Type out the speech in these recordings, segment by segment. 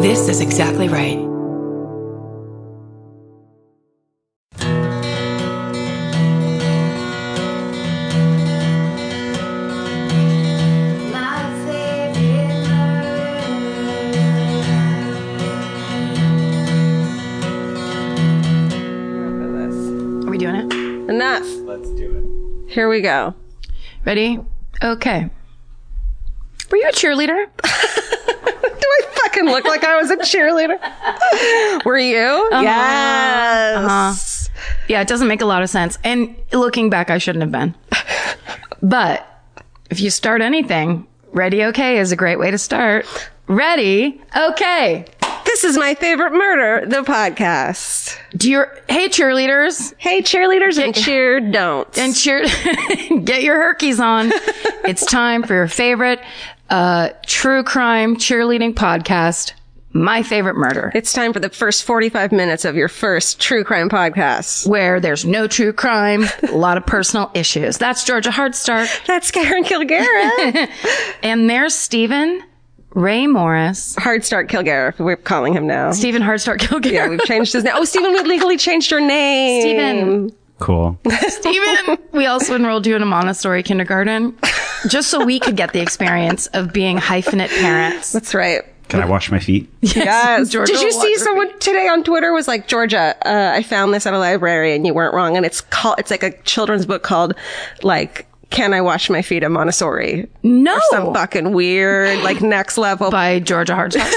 This is exactly right. Are we doing it? Enough. Let's do it. Here we go. Ready? Okay. Were you a cheerleader? Do I fucking look like I was a cheerleader? Were you? Uh-huh. Yes. Yeah, it doesn't make a lot of sense. And looking back, I shouldn't have been. But if you start anything, Ready Okay is a great way to start. Ready Okay. This is My Favorite Murder, the podcast. Hey, cheerleaders. Hey, cheerleaders and cheer don'ts. And get your herkies on. It's time for your favorite true crime cheerleading podcast, My Favorite Murder. It's time for the first 45 minutes of your first true crime podcast. Where there's no true crime, a lot of personal issues. That's Georgia Hardstark. That's Karen Kilgariff. And there's Stephen Ray Morris. Hardstark Kilgariff, we're calling him now. Stephen Hardstark Kilgariff. Yeah, we've changed his name. Oh, Stephen, we legally changed your name. Stephen. Cool. Stephen, we also enrolled you in a Montessori kindergarten just so we could get the experience of being hyphenate parents. That's right. Can I wash my feet? Yes. Georgia Did you see Waterford. someone today on Twitter was like, Georgia, I found this at a library and you weren't wrong. And it's like a children's book called like, Can I Wash My Feet at Montessori? No. Or some fucking weird, like next level. By Georgia Hardstark.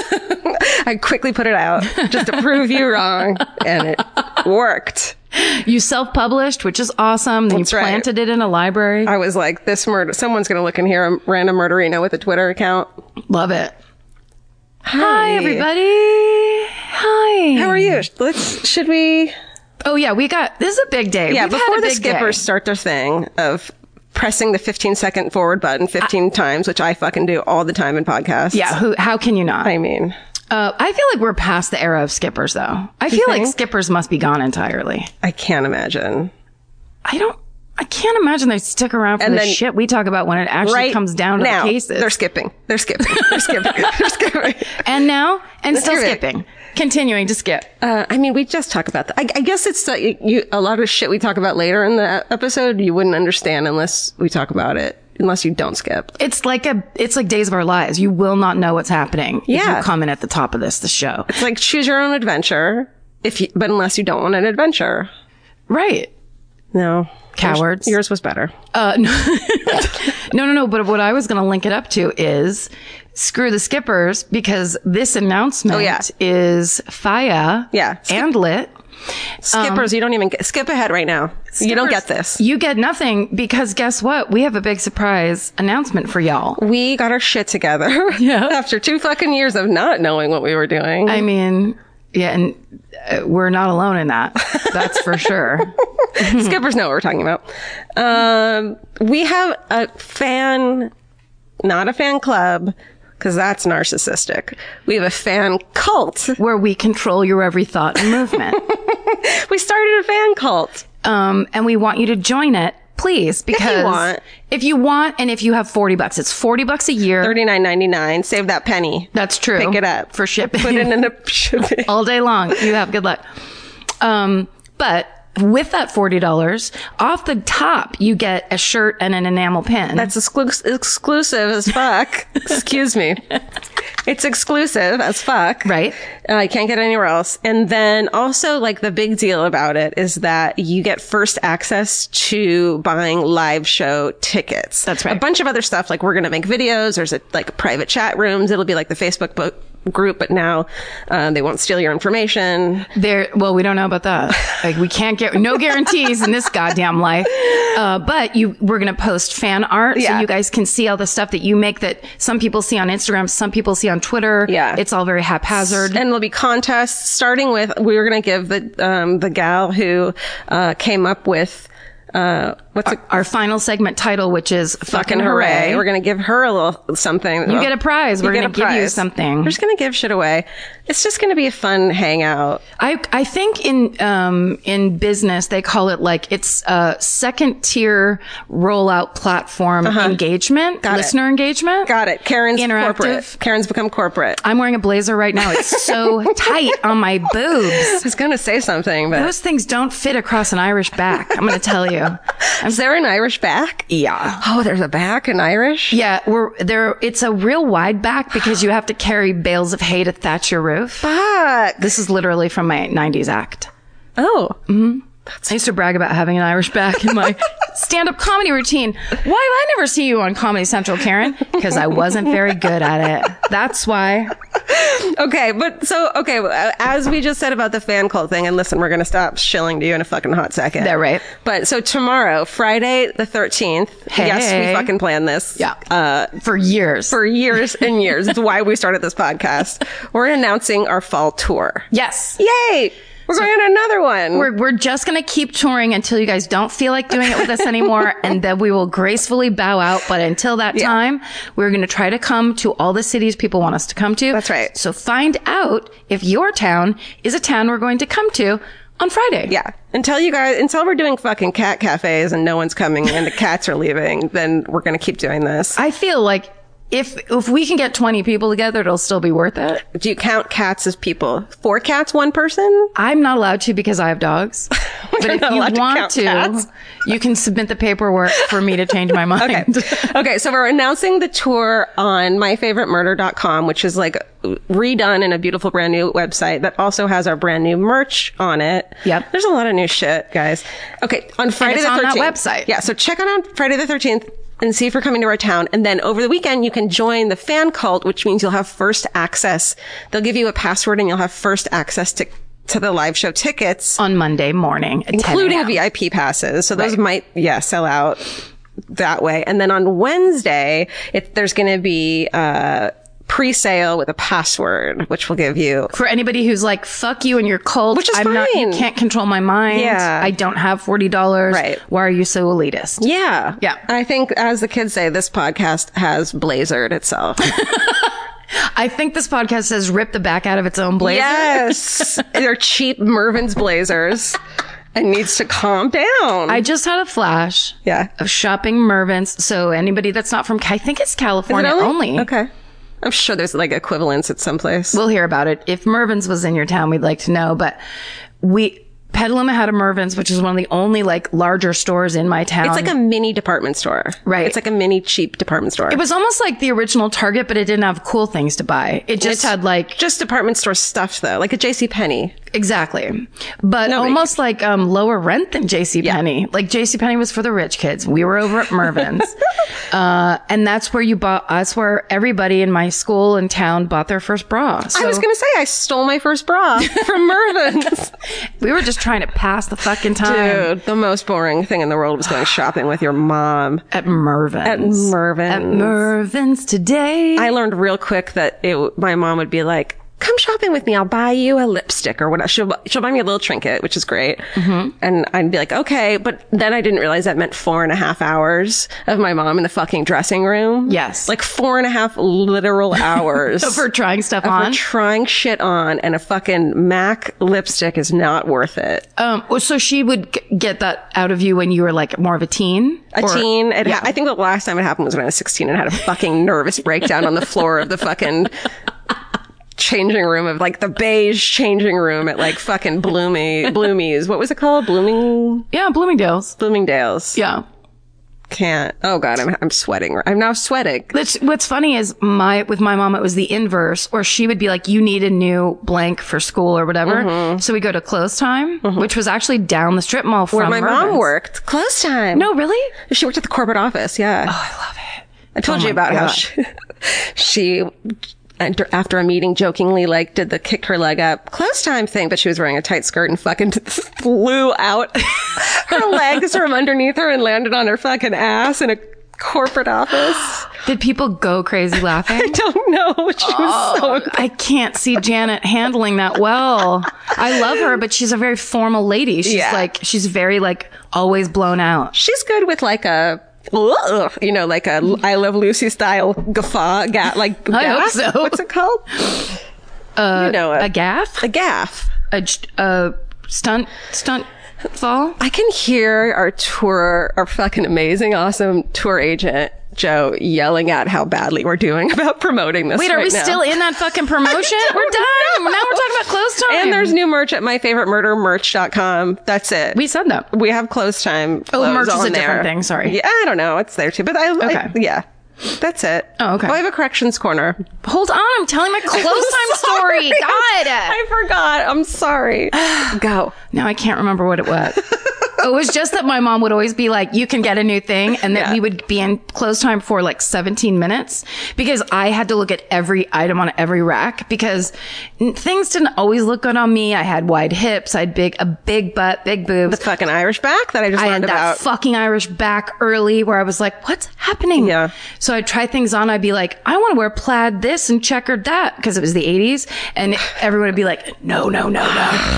I quickly put it out just to prove you wrong. And it worked. You self-published, which is awesome. Then That's you right. planted it in a library. I was like, this murder, someone's going to look and hear a random murderino with a Twitter account. Love it. Hi, Hi, everybody. Hi. How are you? Should we? Oh, yeah, this is a big day. Yeah, We've had before a the big skippers day. start their thing of pressing the 15-second forward button 15 times, which I fucking do all the time in podcasts. Yeah, how can you not? I mean, I feel like we're past the era of skippers, though. I feel like skippers must be gone entirely. I can't imagine. I can't imagine they stick around for And the then shit we talk about when it actually comes down to now, the cases. They're skipping. They're skipping. They're skipping. They're skipping. And now, and still hear it. skipping. Continuing to skip. I mean, we just talk about that. I guess it's a lot of shit we talk about later in the episode you wouldn't understand unless we talk about it. Unless you don't skip. It's like Days of Our Lives. You will not know what's happening if Yeah. you come in at the top of the show. It's like choose your own adventure. But unless you don't want an adventure. Right. No. Cowards. Yours was better. No. But what I was going to link it up to is screw the skippers, because this announcement is fire and lit. Skippers, you don't even skip ahead right now. You don't get this. You get nothing, because guess what? We have a big surprise announcement for y'all. We got our shit together. Yeah. After 2 fucking years of not knowing what we were doing. I mean, yeah, and we're not alone in that. That's for sure. Skippers know what we're talking about. We have a not a fan club, because that's narcissistic. We have a fan cult. Where we control your every thought and movement. We started a fan cult. And we want you to join it, please, because if you want, and if you have $40, it's $40 a year. $39.99. Save that penny. That's true. Pick it up for shipping. Put it in the shipping all day long. You have good luck. But with that $40 off the top, you get a shirt and an enamel pin. That's exclusive as fuck. Excuse me. It's exclusive as fuck. Right. I can't get anywhere else. And then also, like, the big deal about it is that you get first access to buying live show tickets. That's right. A bunch of other stuff. Like, we're going to make videos. There's like private chat rooms. It'll be like the Facebook group, but now they won't steal your information. Well, we don't know about that. Like, we can't get no guarantees in this goddamn life. But we're going to post fan art so you guys can see all the stuff that you make that some people see on Instagram, some people see on Twitter. Yeah. It's all very haphazard. And there'll be contests starting with, we were going to give the gal who came up with our final segment title, which is Fucking Hooray. We're going to give her a little something. You get a prize. We're going to give you something. We're just going to give shit away. It's just going to be a fun hangout. I think in business, they call it like it's a second tier rollout platform engagement, listener engagement. Got it. Karen's interactive. Corporate. Karen's become corporate. I'm wearing a blazer right now. It's so tight on my boobs. I was going to say something, but those things don't fit across an Irish back. I'm going to tell you. Is there an Irish back? Yeah. Oh, there's a back in Irish? Yeah, it's a real wide back because you have to carry bales of hay to thatch your roof. Fuck. This is literally from my 90s act. Oh. Mm-hmm. I used to brag about having an Irish back in my stand-up comedy routine. Why did I never see you on Comedy Central, Karen? Because I wasn't very good at it. That's why. Okay, as we just said about the fan cult thing, and listen, we're going to stop shilling to you in a fucking hot second. They're right. But so tomorrow, Friday the 13th, yes, we fucking planned this. Yeah. For years. For years and years. It's why we started this podcast. We're announcing our fall tour. Yes. Yay! We're going on another one. We're just going to keep touring until you guys don't feel like doing it with us anymore, and then we will gracefully bow out. But until that time, we're going to try to come to all the cities people want us to come to. That's right. So find out if your town is a town we're going to come to on Friday. Yeah. Until we're doing fucking cat cafes and no one's coming and the cats are leaving, then we're going to keep doing this. I feel like if we can get 20 people together, it'll still be worth it. Do you count cats as people? 4 cats, 1 person? I'm not allowed to because I have dogs. But if you want to, you can submit the paperwork for me to change my mind. Okay, so we're announcing the tour on myfavoritemurder.com, which is like redone in a beautiful brand new website that also has our brand new merch on it. Yep. There's a lot of new shit, guys. Okay, on Friday the 13th. on that website. Yeah, so check out on Friday the 13th. And see if you're coming to our town. And then over the weekend, you can join the fan cult, which means you'll have first access. They'll give you a password and you'll have first access to the live show tickets. On Monday morning at including 10 a.m. VIP passes. So those might, sell out that way. And then on Wednesday, there's going to be, pre-sale with a password, which will give you for anybody who's like, fuck you and your cult. Which is fine. You can't control my mind. Yeah. I don't have $40. Right. Why are you so elitist? Yeah. Yeah. I think, as the kids say, this podcast has blazered itself. I think this podcast has ripped the back out of its own blazer. Yes. They're cheap Mervyn's blazers. And needs to calm down. I just had a flash of shopping Mervyn's. So anybody that's not from, I think it's California only. Okay. I'm sure there's like equivalents at some place. We'll hear about it. If Mervyn's was in your town, we'd like to know. But Petaluma had a Mervyn's, which is one of the only like larger stores in my town. It's like a mini department store. Right. It's like a mini cheap department store. It was almost like the original Target, but it didn't have cool things to buy. It just had like... just department store stuff though, like a JCPenney. Exactly. But almost like lower rent than JCPenney. Yeah. Like JCPenney was for the rich kids. We were over at Mervyn's. And that's where everybody in my school and town bought their first bra. So, I was going to say, I stole my first bra from Mervyn's. We were just trying to pass the fucking time. Dude, the most boring thing in the world was going shopping with your mom. At Mervyn's. At Mervyn's today. I learned real quick that my mom would be like, come shopping with me. I'll buy you a lipstick or whatever. She'll buy me a little trinket, which is great. Mm-hmm. And I'd be like, okay. But then I didn't realize that meant 4.5 hours of my mom in the fucking dressing room. Yes. Like 4.5 literal hours. Of her trying stuff on? Of her trying shit on. And a fucking MAC lipstick is not worth it. So she would get that out of you when you were like more of a teen? Teen. I think the last time it happened was when I was 16 and had a fucking nervous breakdown on the floor of the fucking... changing room of like the beige changing room at like fucking Bloomies. What was it called? Bloomingdale's. Bloomingdale's. Yeah. Can't. Oh God, I'm sweating. I'm now sweating. What's funny is with my mom, it was the inverse, or she would be like, you need a new blank for school or whatever. Mm-hmm. So we go to Close Time, which was actually down the strip mall from where my Mervyn's. mom worked. Close Time. No, really? She worked at the corporate office. Yeah. Oh, I love it. I told you about how she after a meeting jokingly like kicked her leg up, Close Time thing, but she was wearing a tight skirt and fucking flew out her legs from underneath her and landed on her fucking ass in a corporate office. Did people go crazy laughing? I don't know. She was so I can't see Janet handling that well. I love her, but she's a very formal lady. She's very like always blown out. She's good with like a, like a I Love Lucy style guffaw, I hope so. What's it called? A gaff? A gaff. A stunt fall? I can hear our fucking amazing, awesome tour agent, Joe, yelling at how badly we're doing about promoting this. Wait, are we still in that fucking promotion? We're done. Now we're talking about close time. And there's new merch at myfavouriteMurdermerch.com. That's it. We said that. We have close time. Merch is a different thing. Sorry. Yeah, I don't know. It's there too. But yeah. That's it. Oh, okay. I have a corrections corner. Hold on. I'm telling my close time story. God. I forgot. I'm sorry. Go. Now I can't remember what it was. It was just that my mom would always be like, you can get a new thing. And that we would be in close time for like 17 minutes because I had to look at every item on every rack because things didn't always look good on me. I had wide hips. I had a big butt, big boobs. The fucking Irish back that I just learned about. I had that fucking Irish back early where I was like, what's happening? Yeah. So I'd try things on. I'd be like, I want to wear plaid this and checkered that because it was the 80s. And everyone would be like, no.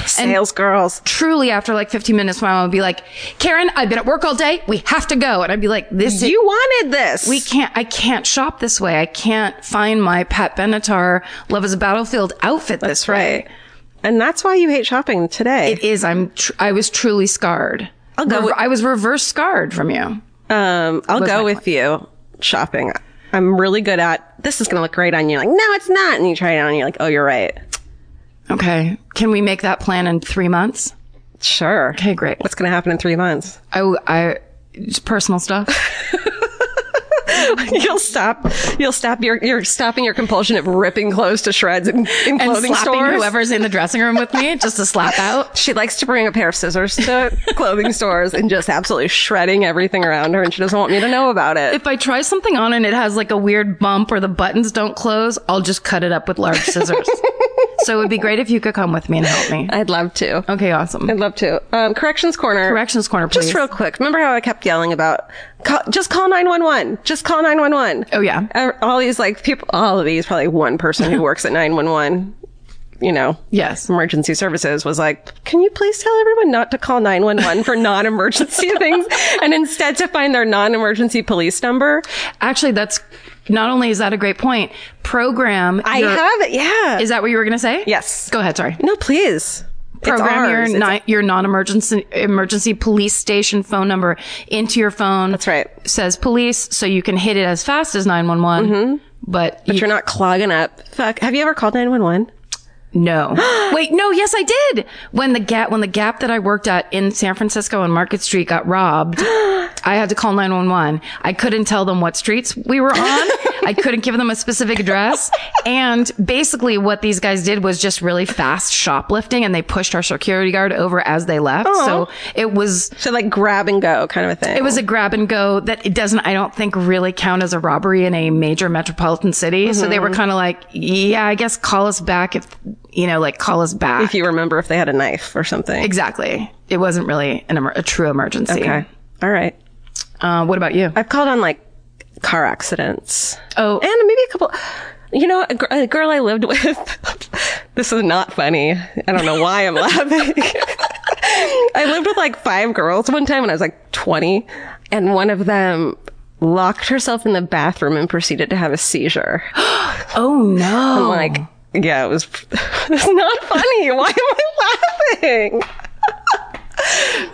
Sales girls. Truly after like 15 minutes, my mom would be like, Karen, I've been at work all day. We have to go. And I'd be like, you wanted this. I can't shop this way. I can't find my Pat Benatar Love is a Battlefield outfit this way. Right. And that's why you hate shopping today. It is. I was truly scarred. I was reverse scarred from you. I'll go with you shopping. I'm really good at, this is going to look great on you. Like, no, it's not. And you try it on and you're like, oh, you're right. Okay. Can we make that plan in 3 months? Sure. Okay, great. What's going to happen in 3 months? Just personal stuff. You're stopping your compulsion of ripping clothes to shreds in clothing and slapping stores. Whoever's in the dressing room with me just to slap out. She likes to bring a pair of scissors to clothing stores and just absolutely shredding everything around her, and she doesn't want me to know about it. If I try something on and it has like a weird bump or the buttons don't close, I'll just cut it up with large scissors. So it would be great if you could come with me and help me. I'd love to. Okay, awesome. I'd love to. Corrections corner. Corrections corner, please. Just real quick. Remember how I kept yelling about, just call 911. Just call 911. Oh, yeah. All these people, all of these, probably one person who works at 911, yes, emergency services was like, can you please tell everyone not to call 911 for non-emergency things and instead to find their non-emergency police number? Actually, not only is that a great point, program. I have it. Yeah. Is that what you were going to say? Yes. Go ahead. Sorry. No, please. Program your non-emergency police station phone number into your phone. That's right. Says police, so you can hit it as fast as 911. Mm-hmm. But you're not clogging up. Fuck. Have you ever called 911? No. Wait, no, yes, I did. When the Gap that I worked at in San Francisco on Market Street got robbed, I had to call 911. I couldn't tell them what streets we were on. I couldn't give them a specific address. And basically what these guys did was just really fast shoplifting, and they pushed our security guard over as they left. Aww. So it was... So like grab and go kind of a thing. It was a grab and go that it doesn't, I don't think, really count as a robbery in a major metropolitan city. Mm-hmm. So they were kind of like, yeah, I guess call us back if... call us back. If you remember if they had a knife or something. Exactly. It wasn't really a true emergency. Okay. All right. What about you? I've called on car accidents. Oh. And maybe a couple, a girl I lived with. This is not funny. I don't know why I'm laughing. I lived with 5 girls one time when I was 20, and one of them locked herself in the bathroom and proceeded to have a seizure. Oh no. I'm yeah, it's not funny. Why am I laughing?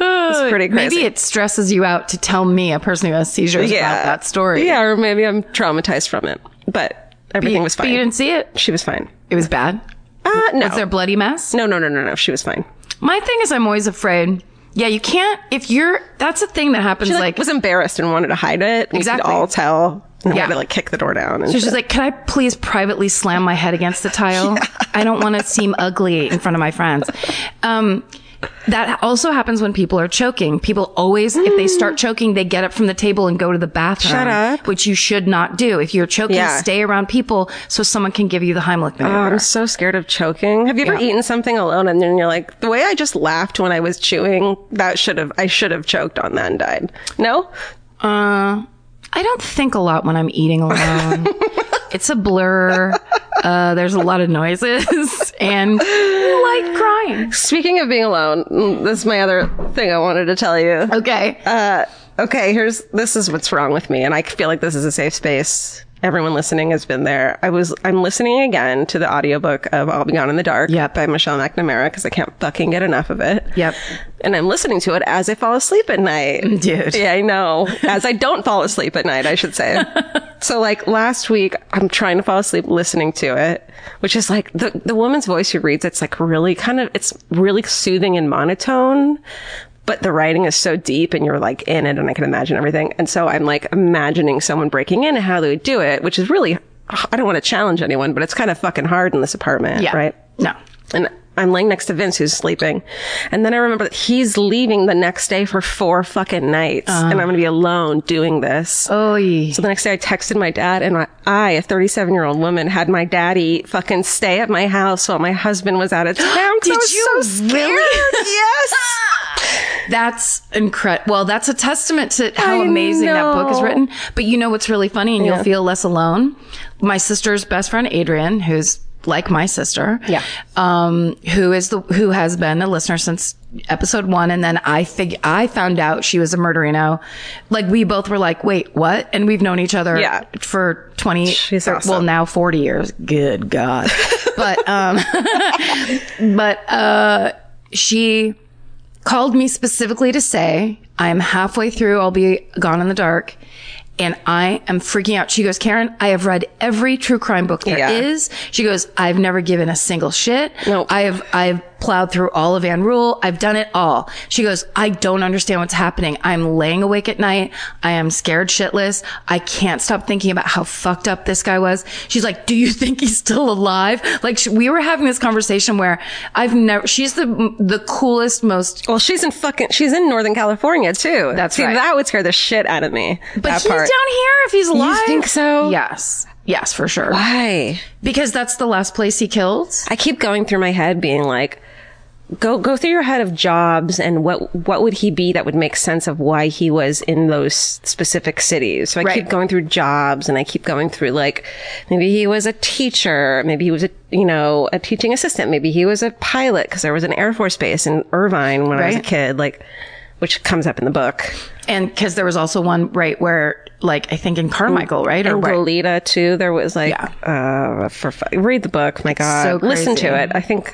It's pretty crazy. Maybe it stresses you out to tell me, a person who has seizures, about that story. Yeah, or maybe I'm traumatized from it. But everything was fine. But you didn't see it? She was fine. It was bad? No. Was there a bloody mess? No. She was fine. My thing is I'm always afraid. Yeah, you can't, that's a thing that happens. She was embarrassed and wanted to hide it. Exactly. We could all tell. And had to kick the door down. And so she's like, can I please privately slam my head against the tile? Yeah. I don't want to seem ugly in front of my friends. That also happens when people are choking. People always, if they start choking, they get up from the table and go to the bathroom. Shut up. Which you should not do. If you're choking, stay around people so someone can give you the Heimlich maneuver. Oh, I'm so scared of choking. Have you ever eaten something alone and then you're like, the way I just laughed when I was chewing, I should have choked on that and died? No? I don't think a lot when I'm eating alone. It's a blur. There's a lot of noises and light crying. Speaking of being alone, this is my other thing I wanted to tell you. Okay. Okay, this is what's wrong with me, and I feel like this is a safe space. Everyone listening has been there. I'm listening again to the audiobook of I'll Be Gone in the Dark by Michelle McNamara because I can't fucking get enough of it. Yep. And I'm listening to it as I fall asleep at night. Dude. Yeah, I know. As I don't fall asleep at night, I should say. So like last week, I'm trying to fall asleep listening to it, which is like the woman's voice who reads it's like really it's really soothing and monotone. But the writing is so deep and you're like in it and I can imagine everything. And so I'm like imagining someone breaking in and how they would do it, which is really, I don't want to challenge anyone, but it's kind of fucking hard in this apartment, right? No. And I'm laying next to Vince who's sleeping. And then I remember that he's leaving the next day for 4 fucking nights and I'm going to be alone doing this. Oh, So the next day I texted my dad and I, a 37-year-old woman, had my daddy fucking stay at my house while my husband was out of town. Did you so scared. really? Yes. That's incredible. Well, that's a testament to how amazing that book is written. But you know what's really funny, and you'll feel less alone? My sister's best friend, Adrian, who's like my sister, who has been a listener since episode 1. And then I found out she was a murderino. Like we both were like, wait, what? And we've known each other for 20, She's awesome. well, now 40 years. Good God. But she called me specifically to say, I'm halfway through I'll Be Gone in the Dark, and I am freaking out. She goes, Karen, I have read every true crime book there is. She goes, I've never given a single shit. Nope. I've plowed through all of Anne Rule. I've done it all. She goes, I don't understand what's happening. I'm laying awake at night. I am scared shitless. I can't stop thinking about how fucked up this guy was. She's like, do you think he's still alive? Like we were having this conversation where she's the coolest, most. Well, she's in Northern California too. That's right. That would scare the shit out of me. But he's down here if he's alive. You think so? Yes. Yes, for sure. Why? Because that's the last place he killed. I keep going through my head being like, go through your head of jobs and what would he be that would make sense of why he was in those specific cities. So I keep going through jobs and I keep going through like, maybe he was a teacher, maybe he was a teaching assistant, maybe he was a pilot because there was an Air Force base in Irvine when I was a kid, like, which comes up in the book. And because there was also one, where, like, I think in Carmichael, right? Or Goleta, too. There was, like, read the book. My God. So crazy. Listen to it. I feel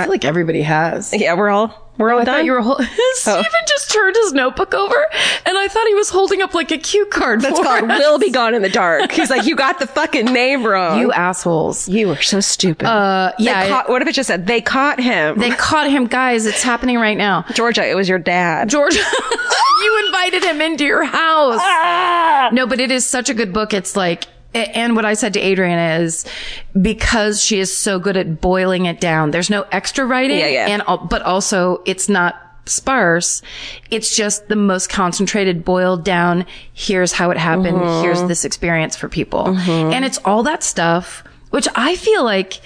like everybody has. Yeah, we're all I done. thought you were Steven just turned his notebook over, and I thought he was holding up, like, a cue card. That's called Will Be Gone in the Dark. He's like, you got the fucking name wrong. You assholes. You are so stupid. What if it just said, they caught him? They caught him. Guys, it's happening right now. Georgia, it was your dad. Georgia. You invited him into your house. No, but it is such a good book. It's like, and what I said to Adrian is because she is so good at boiling it down. There's no extra writing. But also it's not sparse. It's just the most concentrated, boiled down. Here's how it happened. Here's this experience for people. And it's all that stuff, which I feel like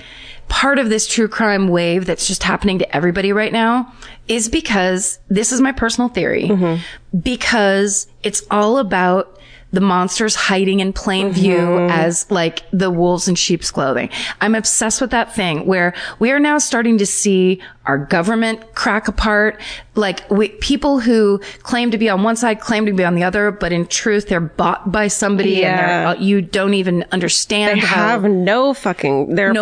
part of this true crime wave that's just happening to everybody right now is because this is my personal theory, because it's all about the monsters hiding in plain view as like the wolves in sheep's clothing. I'm obsessed with that thing where we are now starting to see our government crack apart. Like people who claim to be on one side, claim to be on the other, but in truth, they're bought by somebody and you don't even understand. They have no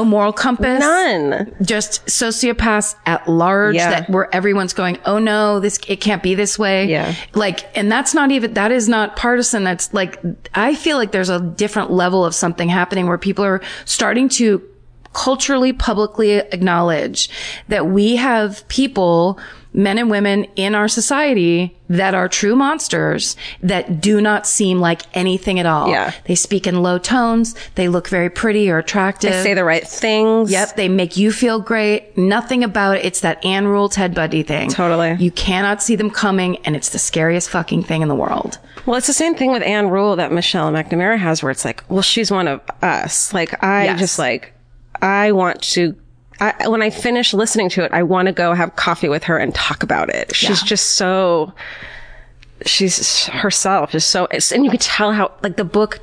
moral compass. None. Just sociopaths at large where everyone's going, oh no, it can't be this way. Yeah. Like, and that is not partisan. That's like, I feel like there's a different level of something happening where people are starting to culturally, publicly acknowledge that we have people, men and women in our society that are true monsters that do not seem like anything at all. Yeah. They speak in low tones. They look very pretty or attractive. They say the right things. Yep. They make you feel great. Nothing about it. It's that Anne Rule, Ted Bundy thing. Totally. You cannot see them coming, and it's the scariest fucking thing in the world. Well, it's the same thing with Anne Rule that Michelle McNamara has where it's like, well, she's one of us. Like, when I finish listening to it, I want to go have coffee with her and talk about it. She's just so, she's herself just so, and you can tell how, like, the book,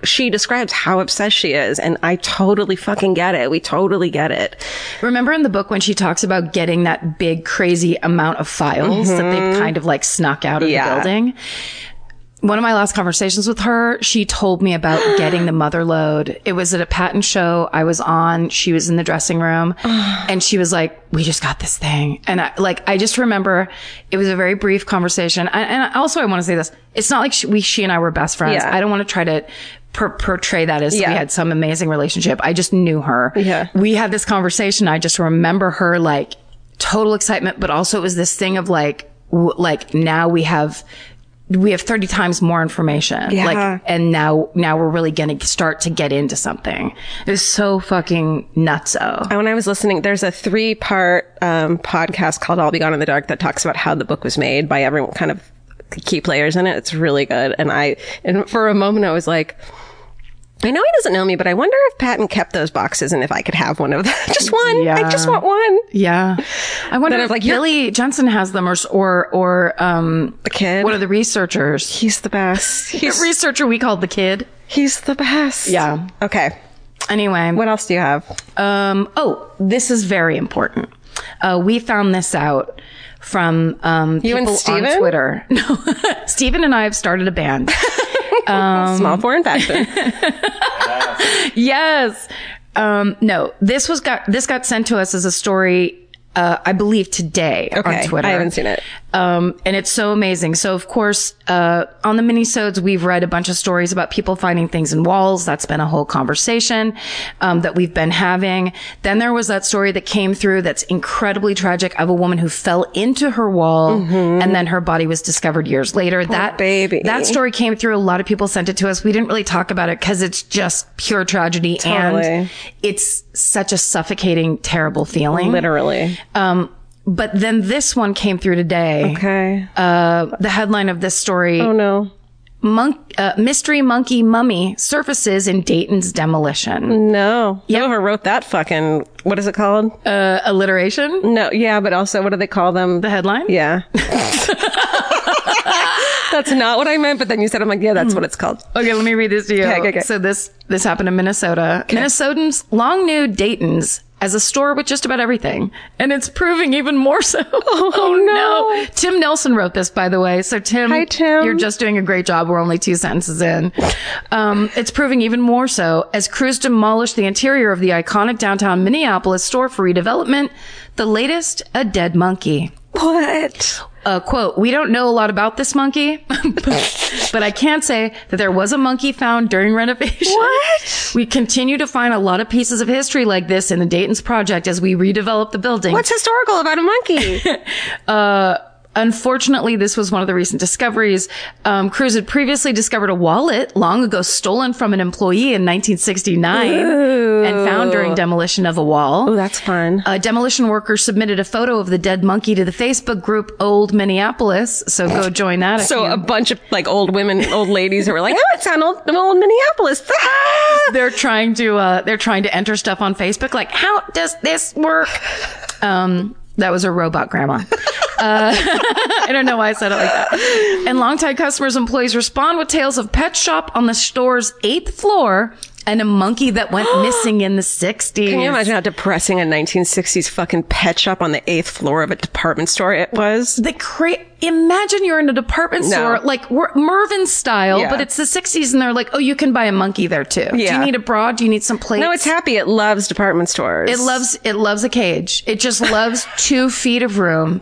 she describes how obsessed she is, and I totally fucking get it. We totally get it. Remember in the book when she talks about getting that big, crazy amount of files that they've kind of like snuck out of the building? One of my last conversations with her, she told me about getting the mother load. It was at a patent show I was on. She was in the dressing room and she was like, we just got this thing. And I just remember it was a very brief conversation. And also I want to say this. It's not like she and I were best friends. I don't want to try to portray that as we had some amazing relationship. I just knew her. We had this conversation. I just remember her like total excitement, but also it was this thing of like now we have 30 times more information. And now we're really going to start to get into something. It was so fucking nutso. When I was listening, there's a 3-part podcast called I'll Be Gone in the Dark that talks about how the book was made by everyone, kind of key players in it. It's really good. And for a moment I was like, I know he doesn't know me, but I wonder if Patton kept those boxes and if I could have one of them. Just one. Yeah. I just want one. Yeah. I wonder if Billy Jensen has them or the kid. One of the researchers. He's the best. He's the researcher we called the kid. He's the best. Yeah. Okay. Anyway. What else do you have? This is very important. We found this out from people on Twitter. No, Steven and I have started a band. Small foreign faction. Yes. No, this got sent to us as a story, I believe today on Twitter. I haven't seen it. And it's so amazing. So of course, on the minisodes, we've read a bunch of stories about people finding things in walls. That's been a whole conversation, that we've been having. Then there was that story that came through that's incredibly tragic of a woman who fell into her wall and then her body was discovered years later. That story came through. A lot of people sent it to us. We didn't really talk about it because it's just pure tragedy. Totally. And it's such a suffocating, terrible feeling. Literally. But then this one came through today. Okay. The headline of this story. Oh no. Mystery monkey mummy surfaces in Dayton's demolition. No. Whoever wrote that fucking, what is it called? Alliteration? No. Yeah, but also what do they call them? The headline? Yeah. That's not what I meant, but then you said, I'm like, yeah, that's what it's called. Okay, let me read this to you. Okay. So this happened in Minnesota. Okay. Minnesotans long knew Dayton's as a store with just about everything. And it's proving even more so. Oh no. Tim Nelson wrote this, by the way. So Tim, hi, Tim. You're just doing a great job. We're only 2 sentences in. It's proving even more so as crews demolish the interior of the iconic downtown Minneapolis store for redevelopment. The latest, a dead monkey. What? Quote, we don't know a lot about this monkey, but I can say that there was a monkey found during renovation. What? We continue to find a lot of pieces of history like this in the Dayton's project as we redevelop the building. What's historical about a monkey? Unfortunately, this was one of the recent discoveries. Crews had previously discovered a wallet long ago stolen from an employee in 1969 and found during demolition of a wall. Oh, that's fun. Demolition workers submitted a photo of the dead monkey to the Facebook group Old Minneapolis. So go join that. So a bunch of like old ladies who were like, oh, it's on old Minneapolis. They're trying to enter stuff on Facebook. Like, how does this work? That was a robot grandma. I don't know why I said it like that. And longtime customers, employees respond with tales of pet shop on the store's 8th floor and a monkey that went missing in the 60s. Can you imagine how depressing a 1960s fucking pet shop on the 8th floor of a department store it was? Imagine you're in a department store, like Mervyn style, but it's the 60s and they're like, oh, you can buy a monkey there too. Yeah. Do you need a bra? Do you need some plates? No, it's happy. It loves department stores. It loves a cage. It just loves 2 feet of room.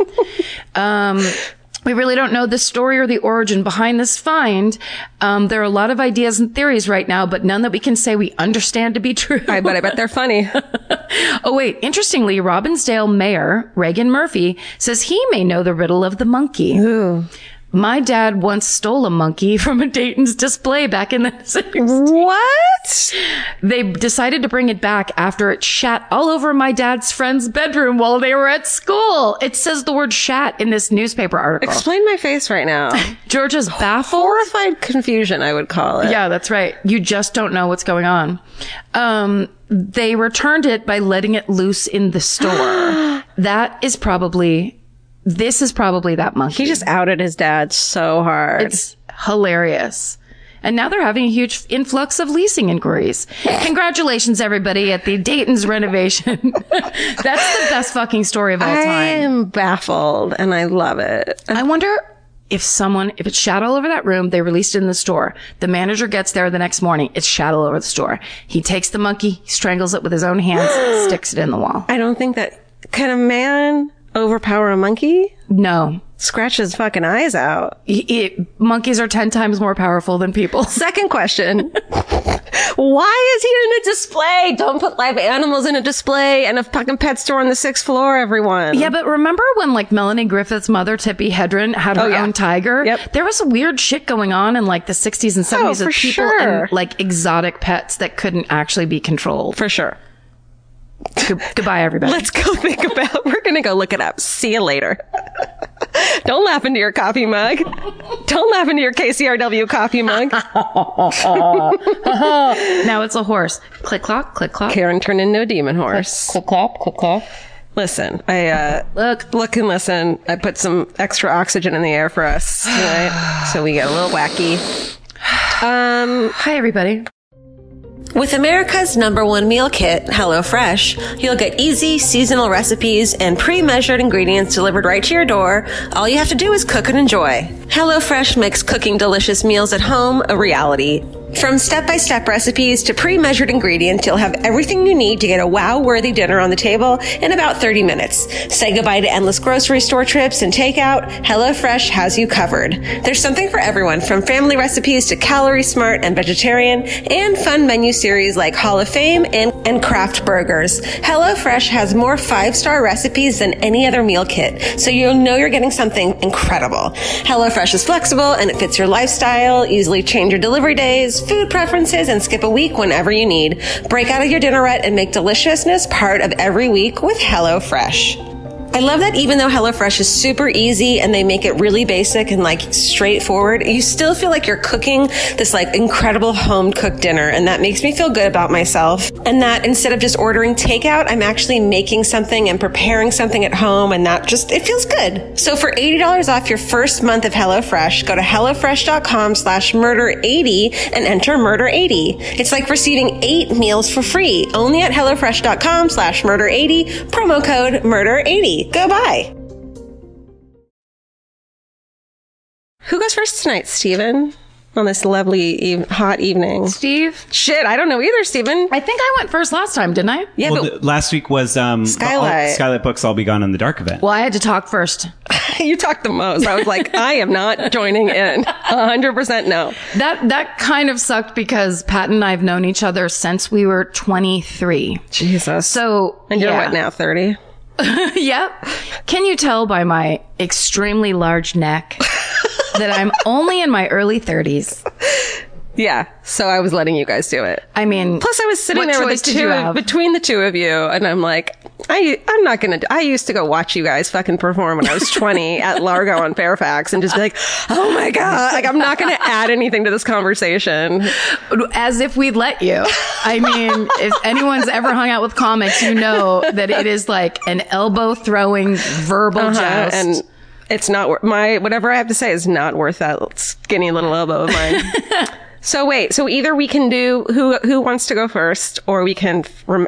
We really don't know the story or the origin behind this find. There are a lot of ideas and theories right now, but none that we can say we understand to be true. I bet they're funny. Oh, wait. Interestingly, Robbinsdale Mayor Reagan Murphy says he may know the riddle of the monkey. Ooh. My dad once stole a monkey from a Dayton's display back in the 60s. What? They decided to bring it back after it shat all over my dad's friend's bedroom while they were at school. It says the word shat in this newspaper article. Explain my face right now. Georgia's baffled. Horrified confusion, I would call it. Yeah, that's right. You just don't know what's going on. They returned it by letting it loose in the store. That is probably this is probably that monkey. He just outed his dad so hard. It's hilarious. And now they're having a huge influx of leasing inquiries. Congratulations, everybody, at the Dayton's renovation. That's the best fucking story of all time. I am baffled, and I love it. I wonder if it's shat all over that room, they released it in the store. The manager gets there the next morning, it's shat all over the store. He takes the monkey, he strangles it with his own hands, sticks it in the wall. I don't think that... Can a man overpower a monkey? No. Scratch his fucking eyes out. Monkeys are 10 times more powerful than people. Second question. Why is he in a display? Don't put live animals in a display and a fucking pet store on the 6th floor, everyone. Yeah, but remember when like Melanie Griffith's mother, Tippi Hedren, had her own tiger? Yep. There was some weird shit going on in like the 60s and 70s with people and like exotic pets that couldn't actually be controlled. For sure. Goodbye, everybody. Let's go we're going to go look it up. See you later. Don't laugh into your coffee mug. Don't laugh into your KCRW coffee mug. Now it's a horse. Click clock, click clock. Karen turned into a demon horse. Click clock, click clock. Listen, I look and listen. I put some extra oxygen in the air for us tonight, so we get a little wacky. Hi, everybody. With America's #1 meal kit, HelloFresh, you'll get easy, seasonal recipes and pre-measured ingredients delivered right to your door. All you have to do is cook and enjoy. HelloFresh makes cooking delicious meals at home a reality. From step-by-step recipes to pre-measured ingredients, you'll have everything you need to get a wow-worthy dinner on the table in about 30 minutes. Say goodbye to endless grocery store trips and takeout. HelloFresh has you covered. There's something for everyone, from family recipes to calorie smart and vegetarian, and fun menu series like Hall of Fame and craft burgers. HelloFresh has more 5-star recipes than any other meal kit, so you'll know you're getting something incredible. HelloFresh is flexible and it fits your lifestyle. Easily change your delivery days, food preferences, and skip a week whenever you need. Break out of your dinner rut and make deliciousness part of every week with HelloFresh. I love that even though HelloFresh is super easy and they make it really basic and like straightforward, you still feel like you're cooking this like incredible home cooked dinner. And that makes me feel good about myself. And that instead of just ordering takeout, I'm actually making something and preparing something at home. And that just, it feels good. So for $80 off your first month of HelloFresh, go to HelloFresh.com/murder80 and enter murder80. It's like receiving 8 meals for free only at HelloFresh.com/murder80, promo code murder80. Goodbye. Who goes first tonight, Steven? On this lovely, hot evening. Steve? Shit, I don't know either, Steven. I think I went first last time, didn't I? Yeah, well, last week was Skylight. Skylight Books All Be Gone in the Dark event. Well, I had to talk first. You talked the most. I was like, I am not joining in. 100% no. That kind of sucked because Pat and I have known each other since we were 23. Jesus. So, and you're yeah. what now, 30? Yep. Can you tell by my extremely large neck that I'm only in my early 30s? Yeah. So I was letting you guys do it. I mean, plus I was sitting there with between the two of you, and I'm like, I'm not gonna. I used to go watch you guys fucking perform when I was 20 at Largo on Fairfax, and just be like, oh my god, like I'm not gonna add anything to this conversation. As if we'd let you. I mean, if anyone's ever hung out with comics, you know that it is like an elbow throwing verbal joust. And it's not whatever I have to say is not worth that skinny little elbow of mine. So wait, so either we can do who wants to go first, or we can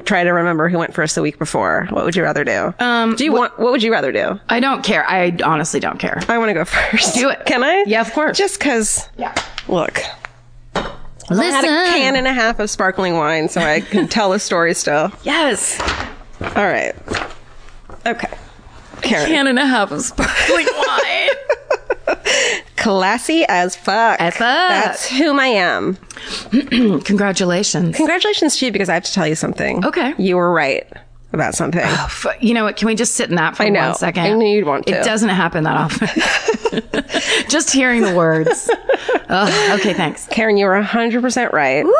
try to remember who went first the week before. What would you rather do? What would you rather do? I don't care. I honestly don't care. I want to go first. Do it. Can I? Yeah, of course. Just because. Yeah. Look. Listen. I had a can and a half of sparkling wine, so I can tell a story still. Yes. All right. Okay. Karen. A can and a half of sparkling wine. Classy as fuck. As fuck. That's whom I am. Congratulations. Congratulations to you, because I have to tell you something. Okay. You were right about something. Oh, you know what? Can we just sit in that for 1 second? I knew you'd want to. It doesn't happen that often. Just hearing the words. Oh, okay, thanks. Karen, you were 100% right. Woo.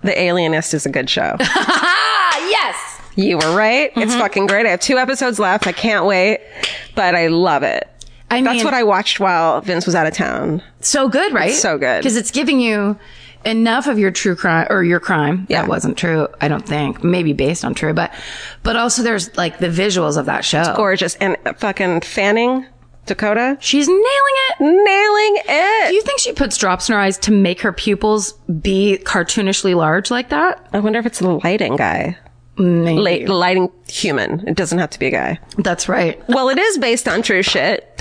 The Alienist is a good show. Yes. You were right. Mm-hmm. It's fucking great. I have 2 episodes left. I can't wait. But I love it. That's what I watched while Vince was out of town. So good, right? It's so good. Because it's giving you enough of your true crime, or your crime. Yeah. That wasn't true, I don't think. Maybe based on true, but also there's like the visuals of that show. It's gorgeous. And fucking Fanning Dakota. She's nailing it. Nailing it. Do you think she puts drops in her eyes to make her pupils be cartoonishly large like that? I wonder if it's the lighting guy. Maybe. The lighting human. It doesn't have to be a guy. That's right. Well, it is based on true shit.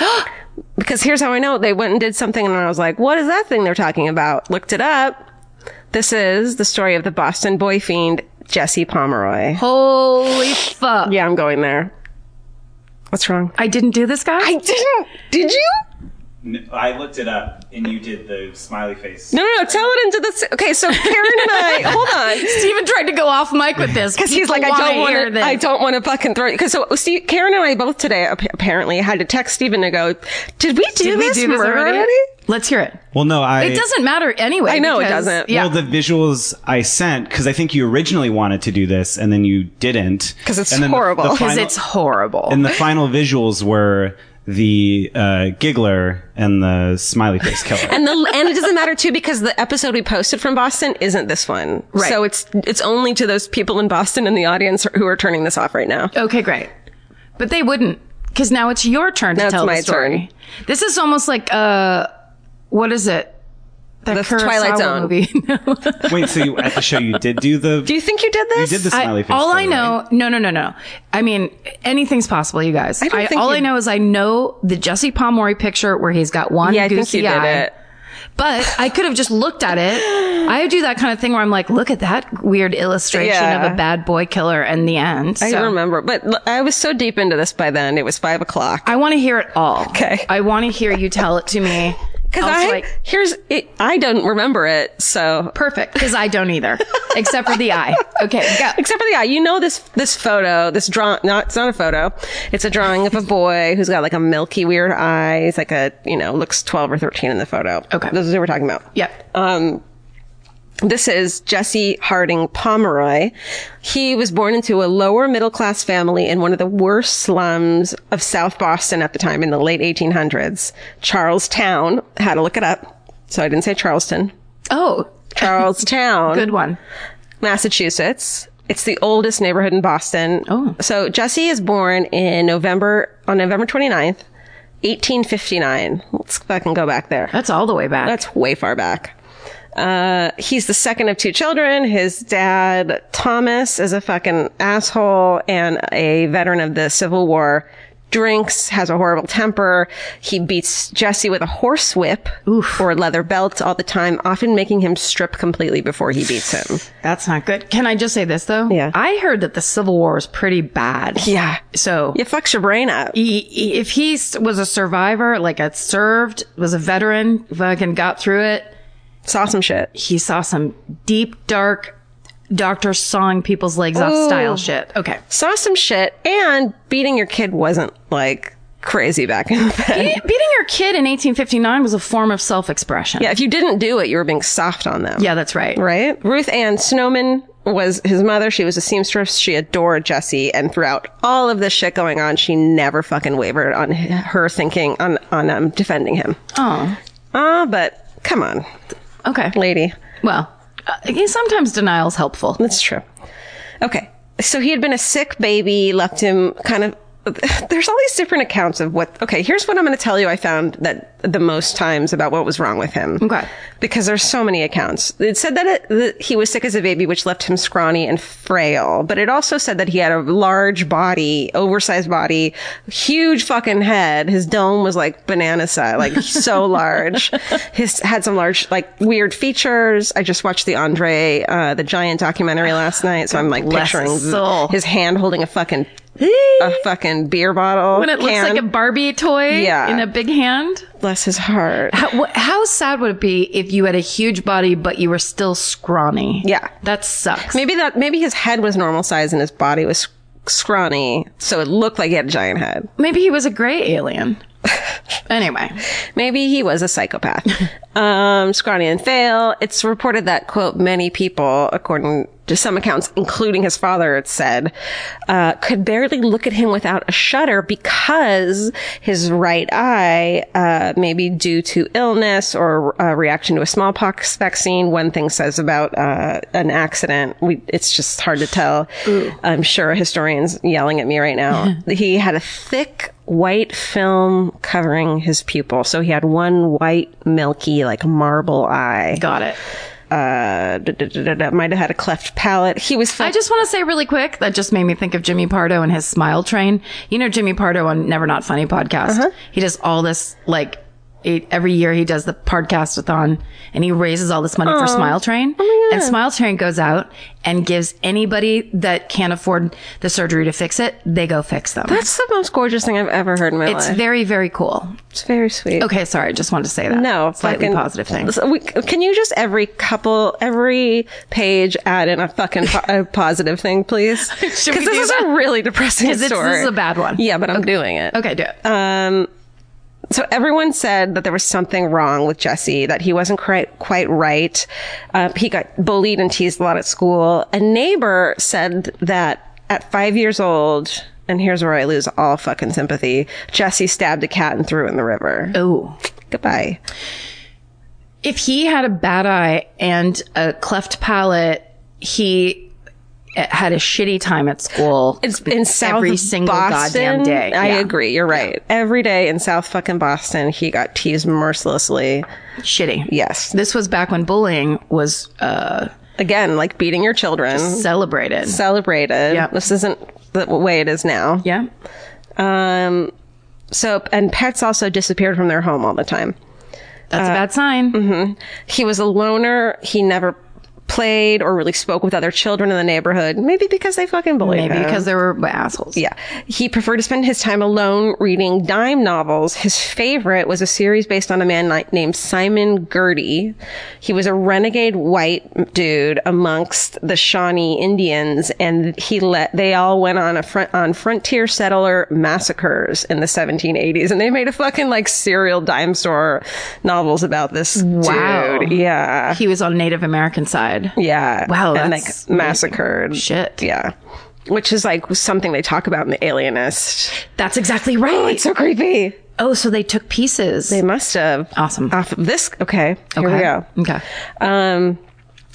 Because here's how I know. They went and did something and I was like, what is that thing they're talking about? Looked it up. This is the story of the Boston boy fiend, Jesse Pomeroy. Holy fuck. Yeah, I'm going there. What's wrong? I didn't do this, guy? I didn't. Did you? No, I looked it up, and you did the smiley face. No. Tell it into the... Okay, so Karen and I... Hold on. Steven tried to go off mic with this. Because he's like, I don't want to fucking throw... Because so Karen and I both today apparently had to text Steven to go, did we do this already? Let's hear it. Well, no, It doesn't matter anyway. I know it doesn't. Yeah. Well, the visuals I sent, because I think you originally wanted to do this, and then you didn't. Because it's horrible. Because it's horrible. And the final visuals were the giggler and the smiley face killer. And it doesn't matter too because the episode we posted from Boston isn't this one. Right. So it's only to those people in Boston in the audience who are turning this off right now. Okay, great. But they wouldn't, because now it's your turn to tell the story. Turn. This is almost like what is it? That the Kurosawa Twilight Zone movie. Wait, so at the show you did do the... Do you think you did this? You did the smiley face all killer, I know... right? No. I mean, anything's possible, you guys. I know is I know the Jesse Pomeroy picture where he's got one goosey eye. Did it. But I could have just looked at it. I do that kind of thing where I'm like, look at that weird illustration of a bad boy killer and the end. I remember, but I was so deep into this by then. It was 5 o'clock. I want to hear it all. Okay. I want to hear you tell it to me. Because I don't remember it, so. Perfect, because I don't either. Except for the eye. Okay, go. Except for the eye. You know this photo, this drawing, it's not a photo. It's a drawing of a boy who's got like a milky weird eye. He's like looks 12 or 13 in the photo. Okay. This is what we're talking about. Yep. This is Jesse Harding Pomeroy. He was born into a lower middle class family in one of the worst slums of South Boston at the time in the late 1800s. Charlestown. Had to look it up. So I didn't say Charleston. Oh. Charlestown. Good one. Massachusetts. It's the oldest neighborhood in Boston. Oh. So Jesse is born on November 29th, 1859. Let's fucking go back there. That's all the way back. That's way far back. He's the second of 2 children. His dad, Thomas, is a fucking asshole and a veteran of the Civil War. Drinks, has a horrible temper. He beats Jesse with a horsewhip or a leather belt all the time, often making him strip completely before he beats him. That's not good. Can I just say this, though? Yeah. I heard that the Civil War is pretty bad. Yeah. So it fucks your brain up. If he was a survivor, like was a veteran, fucking got through it. Saw some shit. He saw some deep, dark, doctor sawing people's legs off style shit. Okay. Saw some shit, and beating your kid wasn't, like, crazy back in the day. Beating your kid in 1859 was a form of self-expression. Yeah, if you didn't do it, you were being soft on them. Yeah, that's right. Right? Ruth Ann Snowman was his mother. She was a seamstress. She adored Jesse, and throughout all of this shit going on, she never fucking wavered on her thinking, on defending him. Oh. But come on. Okay. Lady. Well, sometimes denial's helpful. That's true. Okay. So he had been a sick baby, left him kind of... There's all these different accounts of what... Okay, here's what I'm going to tell you I found that the most times about what was wrong with him. Okay. Because there's so many accounts. It said that he was sick as a baby, which left him scrawny and frail. But it also said that he had a large body, oversized body, huge fucking head. His dome was like banana size, like so large. Had some large, like weird features. I just watched the Andre the Giant documentary last night. So I'm like picturing his hand holding a fucking beer bottle. When it looks like a Barbie toy in a big hand. Bless his heart. How sad would it be if you had a huge body, but you were still scrawny? Yeah. That sucks. Maybe his head was normal size and his body was scrawny, so it looked like he had a giant head. Maybe he was a gray alien. Anyway. Maybe he was a psychopath. Scrawny and frail. It's reported that, quote, many people, according to some accounts, including his father, it said, could barely look at him without a shudder because his right eye, maybe due to illness or a reaction to a smallpox vaccine, one thing says about an accident. It's just hard to tell. Ooh. I'm sure a historian's yelling at me right now. He had a thick white film covering his pupil. So he had one white, milky, like marble eye. Got it. Might have had a cleft palate. He was. I just want to say really quick, that just made me think of Jimmy Pardo and his smile train. You know, Jimmy Pardo on Never Not Funny podcast. He does all this, like, every year he does the podcast-a-thon, and he raises all this money for Smile Train. And Smile Train goes out and gives anybody that can't afford the surgery to fix it, they go fix them. That's the most gorgeous thing I've ever heard in my life. It's very, very cool. It's very sweet. Okay, sorry, I just wanted to say that. No, slightly positive thing. Can you just every page add in a fucking a positive thing, please? Because this is a really depressing story. This is a bad one. Yeah, but I'm doing it. Okay, do it. So everyone said that there was something wrong with Jesse, that he wasn't quite right. He got bullied and teased a lot at school. A neighbor said that at 5 years old, and here's where I lose all fucking sympathy, Jesse stabbed a cat and threw it in the river. Oh. Goodbye. If he had a bad eye and a cleft palate, he had a shitty time at school. It's in South every single Boston, goddamn day. I agree. You're right. Every day in South fucking Boston, he got teased mercilessly. Shitty. Yes. This was back when bullying was again, like beating your children. Celebrated. Yeah. This isn't the way it is now. Yeah. So, and pets also disappeared from their home all the time. That's a bad sign. Mm-hmm. He was a loner. He never played or really spoke with other children in the neighborhood. Maybe because they fucking bullied him. Maybe because they were assholes. Yeah. He preferred to spend his time alone reading dime novels. His favorite was a series based on a man named Simon Girty. He was a renegade white dude amongst the Shawnee Indians, and they all went on on frontier settler massacres in the 1780s, and they made a fucking like serial dime store novels about this dude. Yeah. He was on Native American side. Yeah. Wow. And That's like massacred. Shit. Yeah. Which is like something they talk about in The Alienist. That's exactly right. Oh, it's so creepy. Oh, so they took pieces. They must have. Awesome. Off of this. Okay. Here we go. Okay. And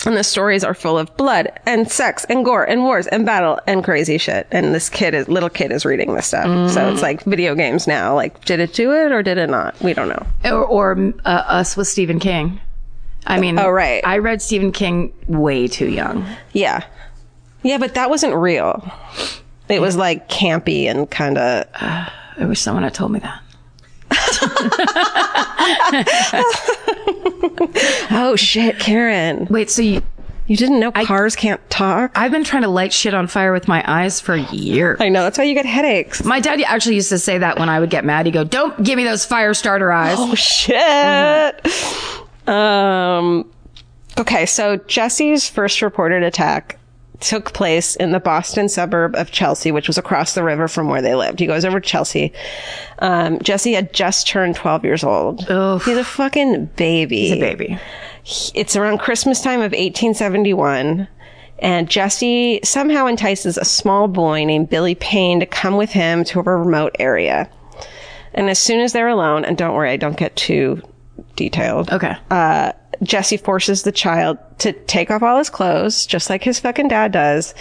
the stories are full of blood and sex and gore and wars and battle and crazy shit. And this little kid is reading this stuff. So it's like video games now. Like, did it do it or did it not? We don't know. Or us with Stephen King. I mean, right. I read Stephen King way too young. Yeah. Yeah, but that wasn't real. It was like campy and kind of... I wish someone had told me that. Oh, shit, Karen. Wait, so you didn't know cars can't talk? I've been trying to light shit on fire with my eyes for years. I know. That's why you get headaches. My dad actually used to say that when I would get mad. He'd go, "Don't give me those fire starter eyes." Oh, shit. Okay, so Jesse's first reported attack took place in the Boston suburb of Chelsea, which was across the river from where they lived. He goes over to Chelsea. Jesse had just turned 12 years old. Oof. He's a fucking baby. He's a baby. It's around Christmas time of 1871. And Jesse somehow entices a small boy named Billy Payne to come with him to a remote area. And as soon as they're alone, and don't worry, I don't get too detailed. Okay. Jesse forces the child to take off all his clothes, just like his fucking dad does.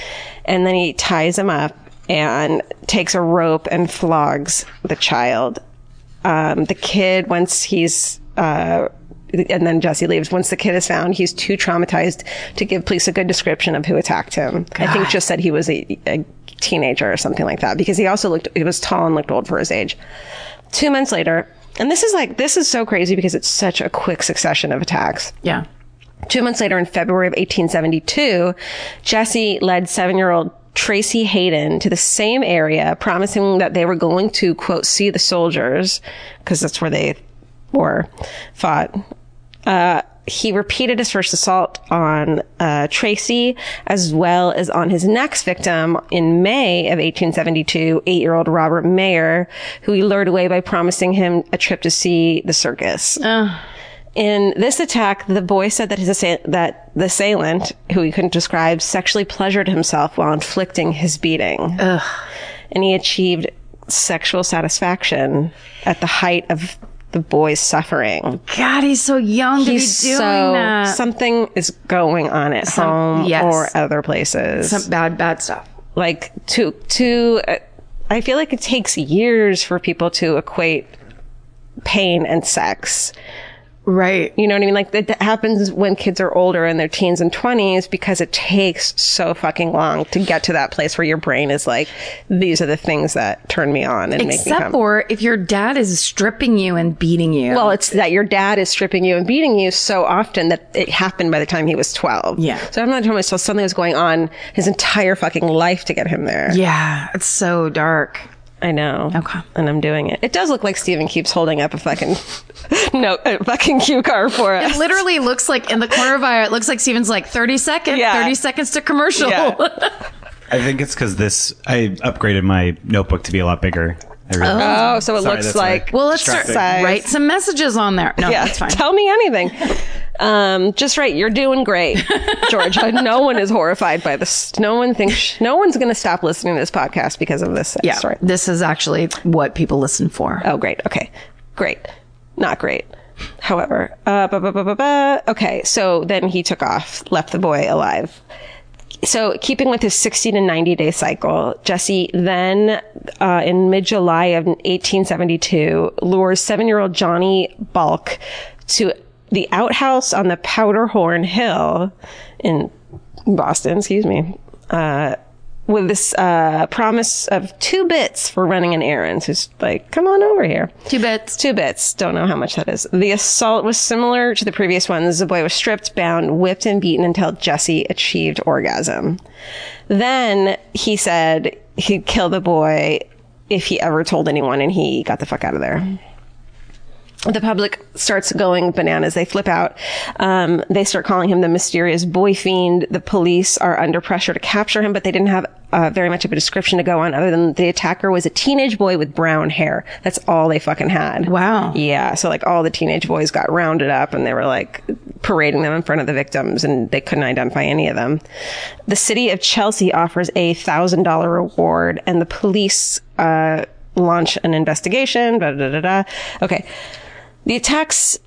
And then he ties him up and takes a rope and flogs the child. The kid, once he's, and then Jesse leaves. Once the kid is found, he's too traumatized to give police a good description of who attacked him. God. I think just said he was a teenager or something like that, because he was tall and looked old for his age. 2 months later, and this is so crazy because it's such a quick succession of attacks. Yeah. 2 months later, in February of 1872, Jesse led 7-year-old Tracy Hayden to the same area, promising that they were going to, quote, see the soldiers, because that's where they fought. He repeated his first assault on Tracy, as well as on his next victim in May of 1872, 8-year-old Robert Mayer, who he lured away by promising him a trip to see the circus. In this attack, the boy said that that the assailant, who he couldn't describe, sexually pleasured himself while inflicting his beating. And he achieved sexual satisfaction at the height of the boy's suffering. God, he's so young to be doing that. Something is going on at home or other places. Some bad stuff. Like I feel like it takes years for people to equate pain and sex. Right. You know what I mean? Like, that happens when kids are older in their teens and 20s because it takes so fucking long to get to that place where your brain is like, these are the things that turn me on and make me come. Except for if your dad is stripping you and beating you. Well, it's that your dad is stripping you and beating you so often that it happened by the time he was 12. Yeah. So I'm not telling myself something was going on his entire fucking life to get him there. Yeah. It's so dark. I know. Okay. And I'm doing it. It does look like Stephen keeps holding up a fucking a fucking cue card for us. It literally looks like in the corner of it looks like Steven's like 30 seconds, 30 seconds to commercial. Yeah. I think it's because I upgraded my notebook to be a lot bigger. So it looks like... Well, let's write some messages on there. No, that's fine. Tell me anything. Just right. You're doing great, Georgia. No one is horrified by this. No one's going to stop listening to this podcast because of this story. This is actually what people listen for. Oh, great. Okay. Great. Not great. However, okay. So then he took off, left the boy alive. So keeping with his 60 to 90 day cycle, Jesse then, in mid-July of 1872, lures 7-year-old Johnny Balk to the outhouse on the Powderhorn Hill in Boston, with this promise of 2 bits for running an errand. So he's like, come on over here. 2 bits. 2 bits. Don't know how much that is. The assault was similar to the previous ones. The boy was stripped, bound, whipped, and beaten until Jesse achieved orgasm. Then he said he'd kill the boy if he ever told anyone, and he got the fuck out of there. The public starts going bananas. They flip out. They start calling him the mysterious boy fiend. The police are under pressure to capture him, but they didn't have very much of a description to go on other than the attacker was a teenage boy with brown hair. That's all they fucking had. Wow. Yeah. So like all the teenage boys got rounded up and they were like parading them in front of the victims and they couldn't identify any of them. The city of Chelsea offers a $1,000 reward and the police launch an investigation. Okay. The attacks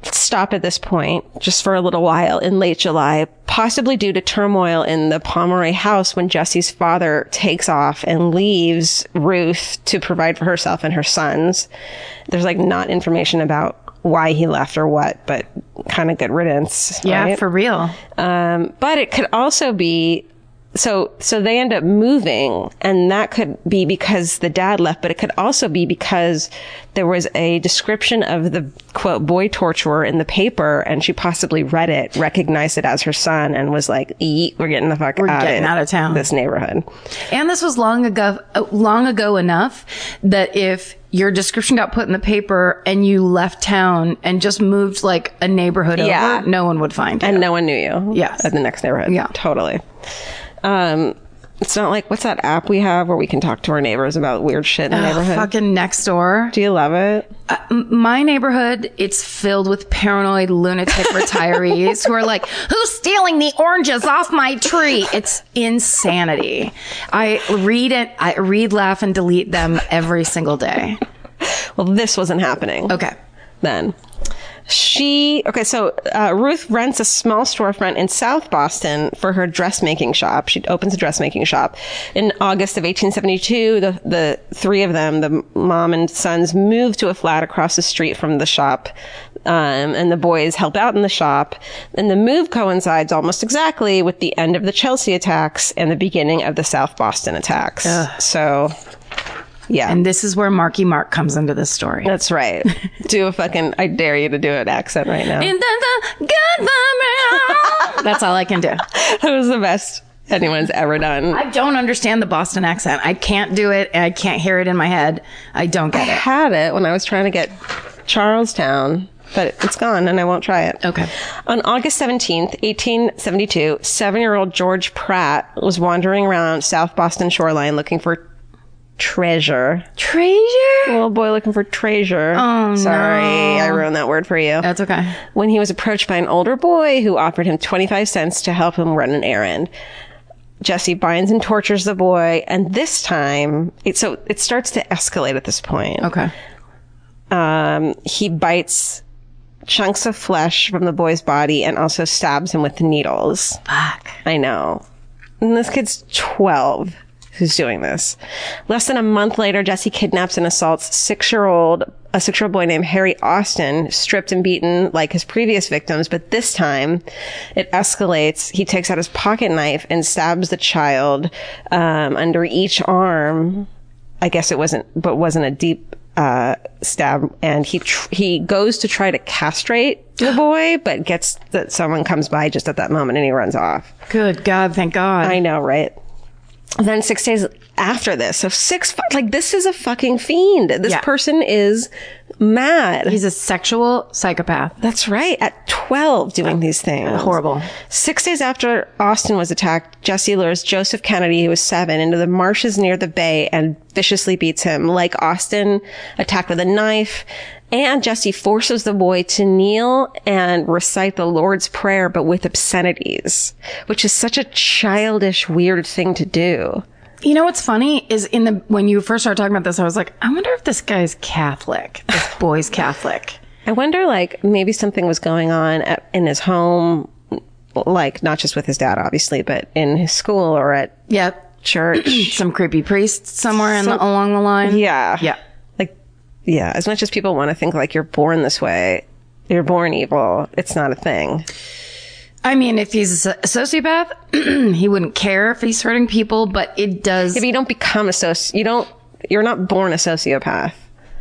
stop at this point just for a little while in late July, possibly due to turmoil in the Pomeroy house when Jesse's father takes off and leaves Ruth to provide for herself and her sons. There's like not information about why he left or what, but kind of good riddance. Yeah, right? for real. But it could also be so they end up moving, and that could be because the dad left, but it could also be because there was a description of the quote boy torturer in the paper, and she possibly read it, recognized it as her son, and was like, "We're getting the fuck out of town, this neighborhood." And this was long ago enough that if your description got put in the paper and you left town and just moved like a neighborhood over, no one would find you. And no one knew you. Yes. At the next neighborhood. Yeah. Totally. It's not like, what's that app we have where we can talk to our neighbors about weird shit in the neighborhood? Fucking Nextdoor. Do you love it? My neighborhood, it's filled with paranoid lunatic retirees who are like, who's stealing the oranges off my tree? It's insanity. I read, laugh, and delete them every single day. Well, this wasn't happening. Okay. Then. Ruth rents a small storefront in South Boston for her dressmaking shop. She opens a dressmaking shop. In August of 1872, the 3 of them, the mom and sons, move to a flat across the street from the shop. And the boys help out in the shop. And the move coincides almost exactly with the end of the Chelsea attacks and the beginning of the South Boston attacks. So... yeah. And this is where Marky Mark comes into this story. That's right. Do a fucking, I dare you to do an accent right now. That's all I can do. That was the best anyone's ever done. I don't understand the Boston accent. I can't do it. And I can't hear it in my head. I don't get it. I had it when I was trying to get Charlestown, but it's gone and I won't try it. Okay. On August 17th, 1872, 7-year-old George Pratt was wandering around South Boston shoreline looking for treasure. Little boy looking for treasure. Oh, sorry, I ruined that word for you. That's okay. When he was approached by an older boy who offered him 25 cents to help him run an errand. Jesse binds and tortures the boy, and this time, it starts to escalate at this point. Okay. He bites chunks of flesh from the boy's body and also stabs him with needles. Fuck. I know. And this kid's 12. who's doing this. Less than a month later, Jesse kidnaps and assaults a 6-year-old boy named Harry Austin, stripped and beaten like his previous victims. But this time it escalates. He takes out his pocket knife and stabs the child, under each arm. I guess it wasn't a deep, stab. And he goes to try to castrate the boy, but gets that someone comes by just at that moment and he runs off. Good God. Thank God. I know, right? Then 6 days after this, so this is a fucking fiend. This person is mad. He's a sexual psychopath. That's right. At 12 doing these things. Horrible. 6 days after Austin was attacked, Jesse lures Joseph Kennedy, who was 7, into the marshes near the bay and viciously beats him. Like Austin, attacked with a knife. And Jesse forces the boy to kneel and recite the Lord's Prayer, but with obscenities, which is such a childish, weird thing to do. You know what's funny is when you first started talking about this, I was like, I wonder if this guy's Catholic. This boy's Catholic. I wonder, like, maybe something was going on in his home, like, not just with his dad, obviously, but in his school or at church. Some creepy priest somewhere along the line. Yeah. Yeah. Yeah, as much as people want to think like you're born this way, you're born evil, it's not a thing. I mean, if he's a sociopath, he wouldn't care if he's hurting people, but it does. If you don't become you're not born a sociopath.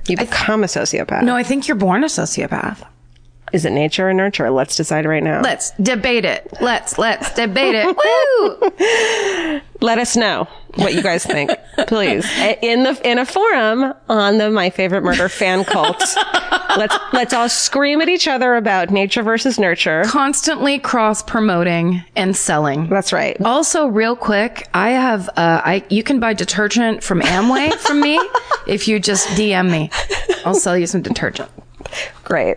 You become a sociopath. No, I think you're born a sociopath. Is it nature or nurture? Let's decide right now. Let's debate it. Let's debate it. Woo! Let us know what you guys think, please. In a forum on the My Favorite Murder fan cult. Let's all scream at each other about nature versus nurture. Constantly cross-promoting and selling. That's right. Also, real quick, I have you can buy detergent from Amway from me if you just DM me. I'll sell you some detergent. Great.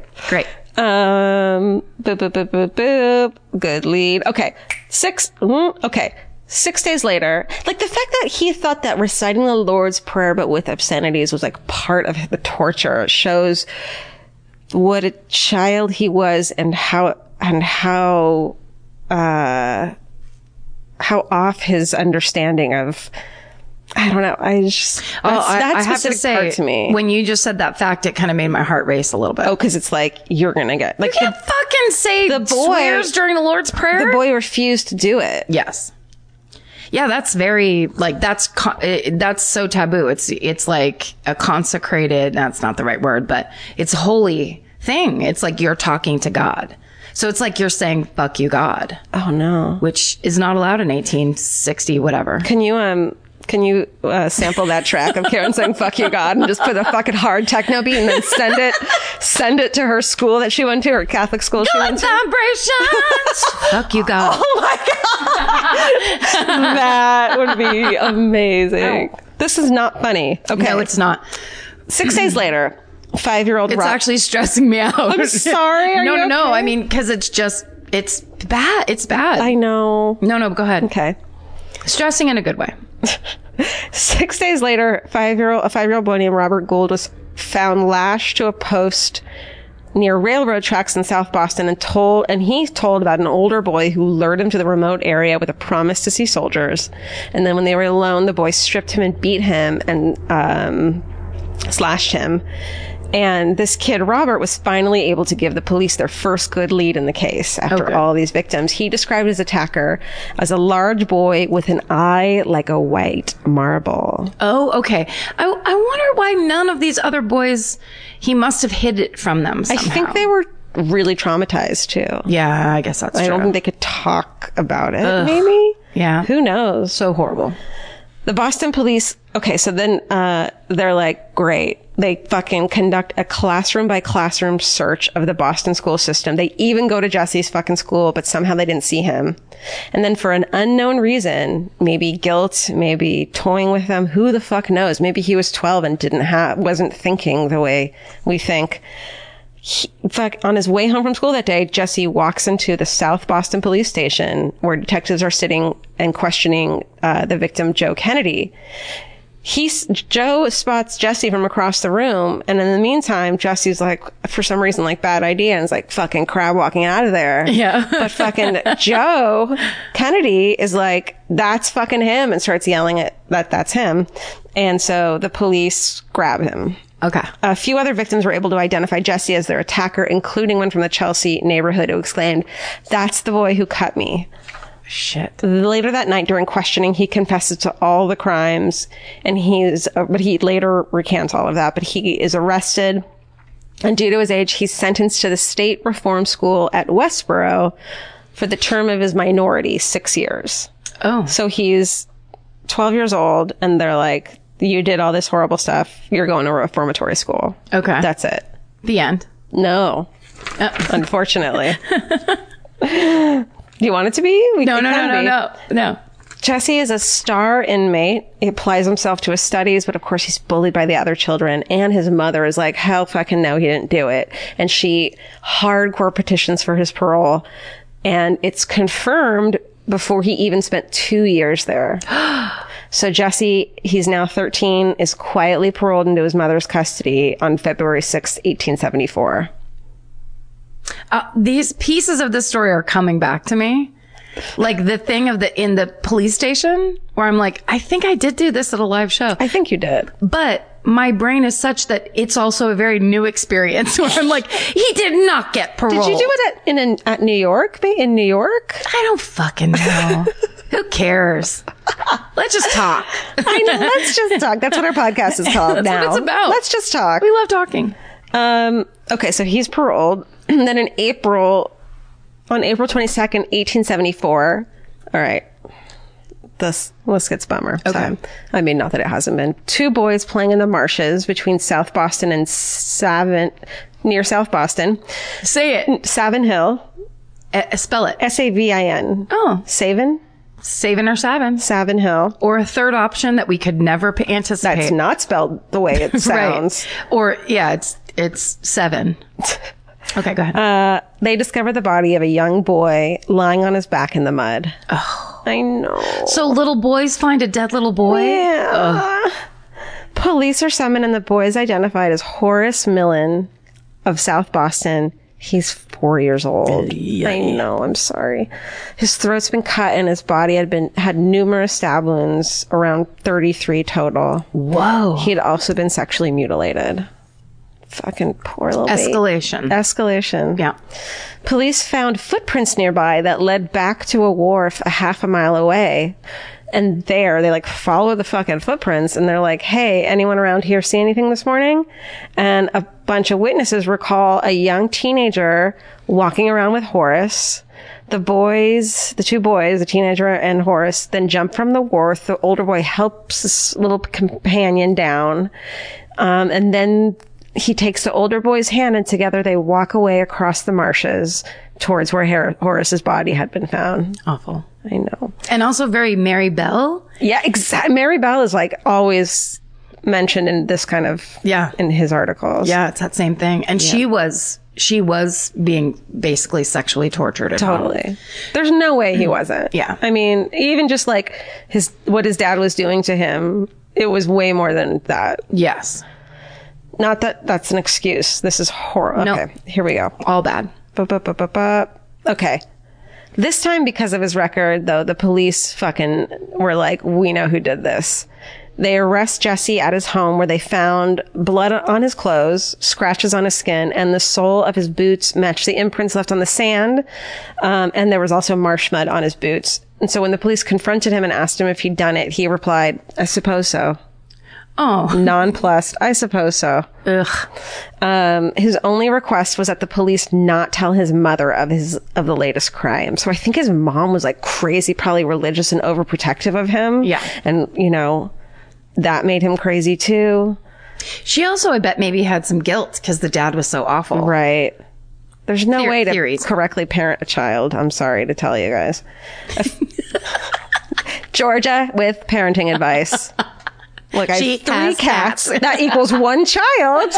Boop, boop, boop, boop, boop. Good lead. Okay. 6 days later, like the fact that he thought that reciting the Lord's Prayer but with obscenities was like part of the torture shows what a child he was and how off his understanding of, I don't know. I have to say, to me. When you just said that fact, it kind of made my heart race a little bit. Oh, because it's like, you're going to get, like, you can't fucking say the swears during the Lord's Prayer. The boy refused to do it. Yes. Yeah, that's very, like, that's so taboo. It's like a consecrated, that's not the right word, but it's a holy thing. It's like you're talking to God. So it's like you're saying, fuck you, God. Oh, no. Which is not allowed in 1860, whatever. Can you sample that track of Karen saying "fuck you, God" and just put a fucking hard techno beat and then send it to her school that she went to, her Catholic school she went to? Vibrations. Fuck you, God. Oh my God, that would be amazing. Oh. This is not funny. Okay, no, it's not. 6 days later, 5-year-old. It's actually stressing me out. I'm sorry. Are you okay? No. I mean, because it's bad. It's bad. I know. No. Go ahead. Okay. Stressing in a good way. 6 days later, a 5-year-old boy named Robert Gould was found lashed to a post near railroad tracks in South Boston and he told about an older boy who lured him to the remote area with a promise to see soldiers. And then when they were alone, the boy stripped him and beat him and slashed him. And this kid, Robert, was finally able to give the police their first good lead in the case after all these victims. He described his attacker as a large boy with an eye like a white marble. Oh, okay. I wonder why none of these other boys, he must have hid it from them somehow. I think they were really traumatized too. Yeah, I guess that's true. I don't think they could talk about it, maybe? Yeah. Who knows? So horrible. The Boston police, so then they're like, great. They fucking conduct a classroom by classroom search of the Boston school system. They even go to Jesse's fucking school, but somehow they didn't see him. And then for an unknown reason, maybe guilt, maybe toying with them, who the fuck knows? Maybe he was 12 and wasn't thinking the way we think. On his way home from school that day, Jesse walks into the South Boston police station where detectives are sitting and questioning the victim, Joe Kennedy. Joe spots Jesse from across the room, and in the meantime, Jesse's like, for some reason, like, bad idea, and is like fucking crab walking out of there. Yeah. But fucking Joe Kennedy is like, that's fucking him, and starts yelling at that's him. And so the police grab him. Okay. A few other victims were able to identify Jesse as their attacker, including one from the Chelsea neighborhood who exclaimed, "That's the boy who cut me." Shit. Later that night, during questioning, he confesses to all the crimes, and but he later recants all of that. But he is arrested, and due to his age, he's sentenced to the state reform school at Westboro for the term of his minority, 6 years. Oh. So he's 12 years old, and they're like, "You did all this horrible stuff. You're going to reformatory school." Okay. That's it. The end. No. Unfortunately. Do you want it to be? No. Jesse is a star inmate. He applies himself to his studies, but of course he's bullied by the other children. And his mother is like, hell fucking no, he didn't do it. And she hardcore petitions for his parole. And it's confirmed before he even spent 2 years there. So Jesse, he's now 13, is quietly paroled into his mother's custody on February 6th, 1874. These pieces of the story are coming back to me. Like the thing in the police station where I'm like, I think I did do this at a live show. I think you did. But my brain is such that it's also a very new experience where I'm like, he did not get parole. Did you do it at New York? In New York? I don't fucking know. Who cares? Let's just talk. I know. Let's just talk. That's what our podcast is called. That's now. what it's about. Let's just talk. We love talking. Okay, so he's paroled. And then on April 22nd, 1874. All right. This gets bummer. Okay. So, I mean, not that it hasn't been. 2 boys playing in the marshes between South Boston and near South Boston. Say it. Savin Hill. Spell it. Savin. Oh. Savin? Savin or Savin. Savin Hill. Or a third option that we could never anticipate. That's not spelled the way it sounds. Right. Or, yeah, it's 7. Okay, go ahead. They discover the body of a young boy lying on his back in the mud. Oh. I know. So little boys find a dead little boy? Yeah. Police are summoned and the boy is identified as Horace Millen of South Boston. He's 4 years old. I know. I'm sorry. His throat's been cut and his body had numerous stab wounds, around 33 total. Whoa. He had also been sexually mutilated. Fucking poor little Escalation. Yeah. Police found footprints nearby that led back to a wharf a half a mile away. And there, they follow the fucking footprints and they're like, hey, anyone around here see anything this morning? And a bunch of witnesses recall a young teenager walking around with Horace. The 2 boys, the teenager and Horace, then jump from the wharf. The older boy helps his little companion down. And then he takes the older boy's hand and together they walk away across the marshes towards where Horace's body had been found. Awful. I know. And also very Mary Bell. Yeah, exactly. Mary Bell is always mentioned in this kind of, in his articles. Yeah, it's that same thing. And she was being basically sexually tortured at home. Totally. There's no way he wasn't. Yeah. I mean, even just what his dad was doing to him, it was way more than that. Yes. Not that that's an excuse. This is horrible. Okay, here we go. All bad. Okay. This time, because of his record, though, the police fucking were like, we know who did this. They arrest Jesse at his home where they found blood on his clothes, scratches on his skin, and the sole of his boots matched the imprints left on the sand. And there was also marsh mud on his boots. And so when the police confronted him and asked him if he'd done it, he replied, I suppose so. Oh. Nonplussed. I suppose so. Ugh. His only request was that the police not tell his mother of the latest crime. So I think his mom was crazy, probably religious and overprotective of him. Yeah. And, that made him crazy too. She also, I bet, maybe had some guilt because the dad was so awful. Right. There's no way to theories. Correctly parent a child. I'm sorry to tell you guys. Georgia with parenting advice. Look, I have 3 cats. That equals 1 child,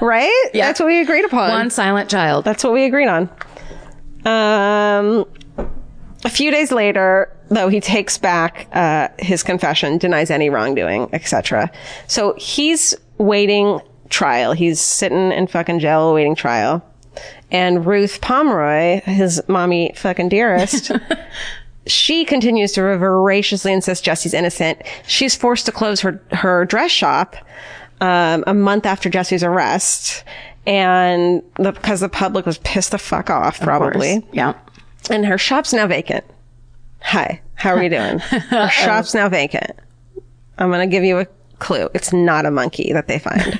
right? Yeah. That's what we agreed upon. 1 silent child. That's what we agreed on. A few days later, though he takes back his confession, denies any wrongdoing, etc. So he's waiting trial. He's sitting in fucking jail waiting trial. And Ruth Pomeroy, his mommy fucking dearest, she continues to voraciously insist Jesse's innocent. She's forced to close her dress shop a month after Jesse's arrest. And because the public was pissed the fuck off, probably. Yeah. And her shop's now vacant. Hi, how are you doing? Her shop's now vacant. I'm going to give you a clue. It's not a monkey that they find.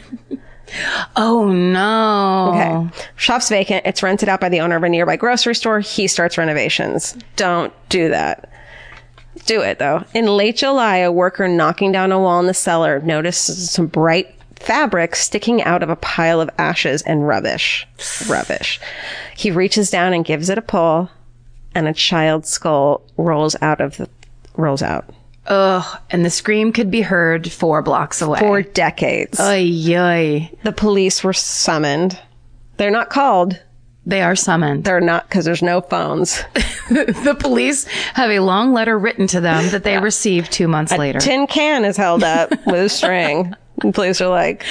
Oh, no. Okay. Shop's vacant. It's rented out by the owner of a nearby grocery store. He starts renovations. Don't do that. Do it, though. In late July, a worker knocking down a wall in the cellar notices some bright fabric sticking out of a pile of ashes and rubbish. He reaches down and gives it a pull, and a child's skull rolls out. Ugh. And the scream could be heard 4 blocks away. For decades. Ay. The police were summoned. They're not called. They are summoned. They're not, because there's no phones. The police have a long letter written to them that they received 2 months later. A tin can is held up with a string. And police are like,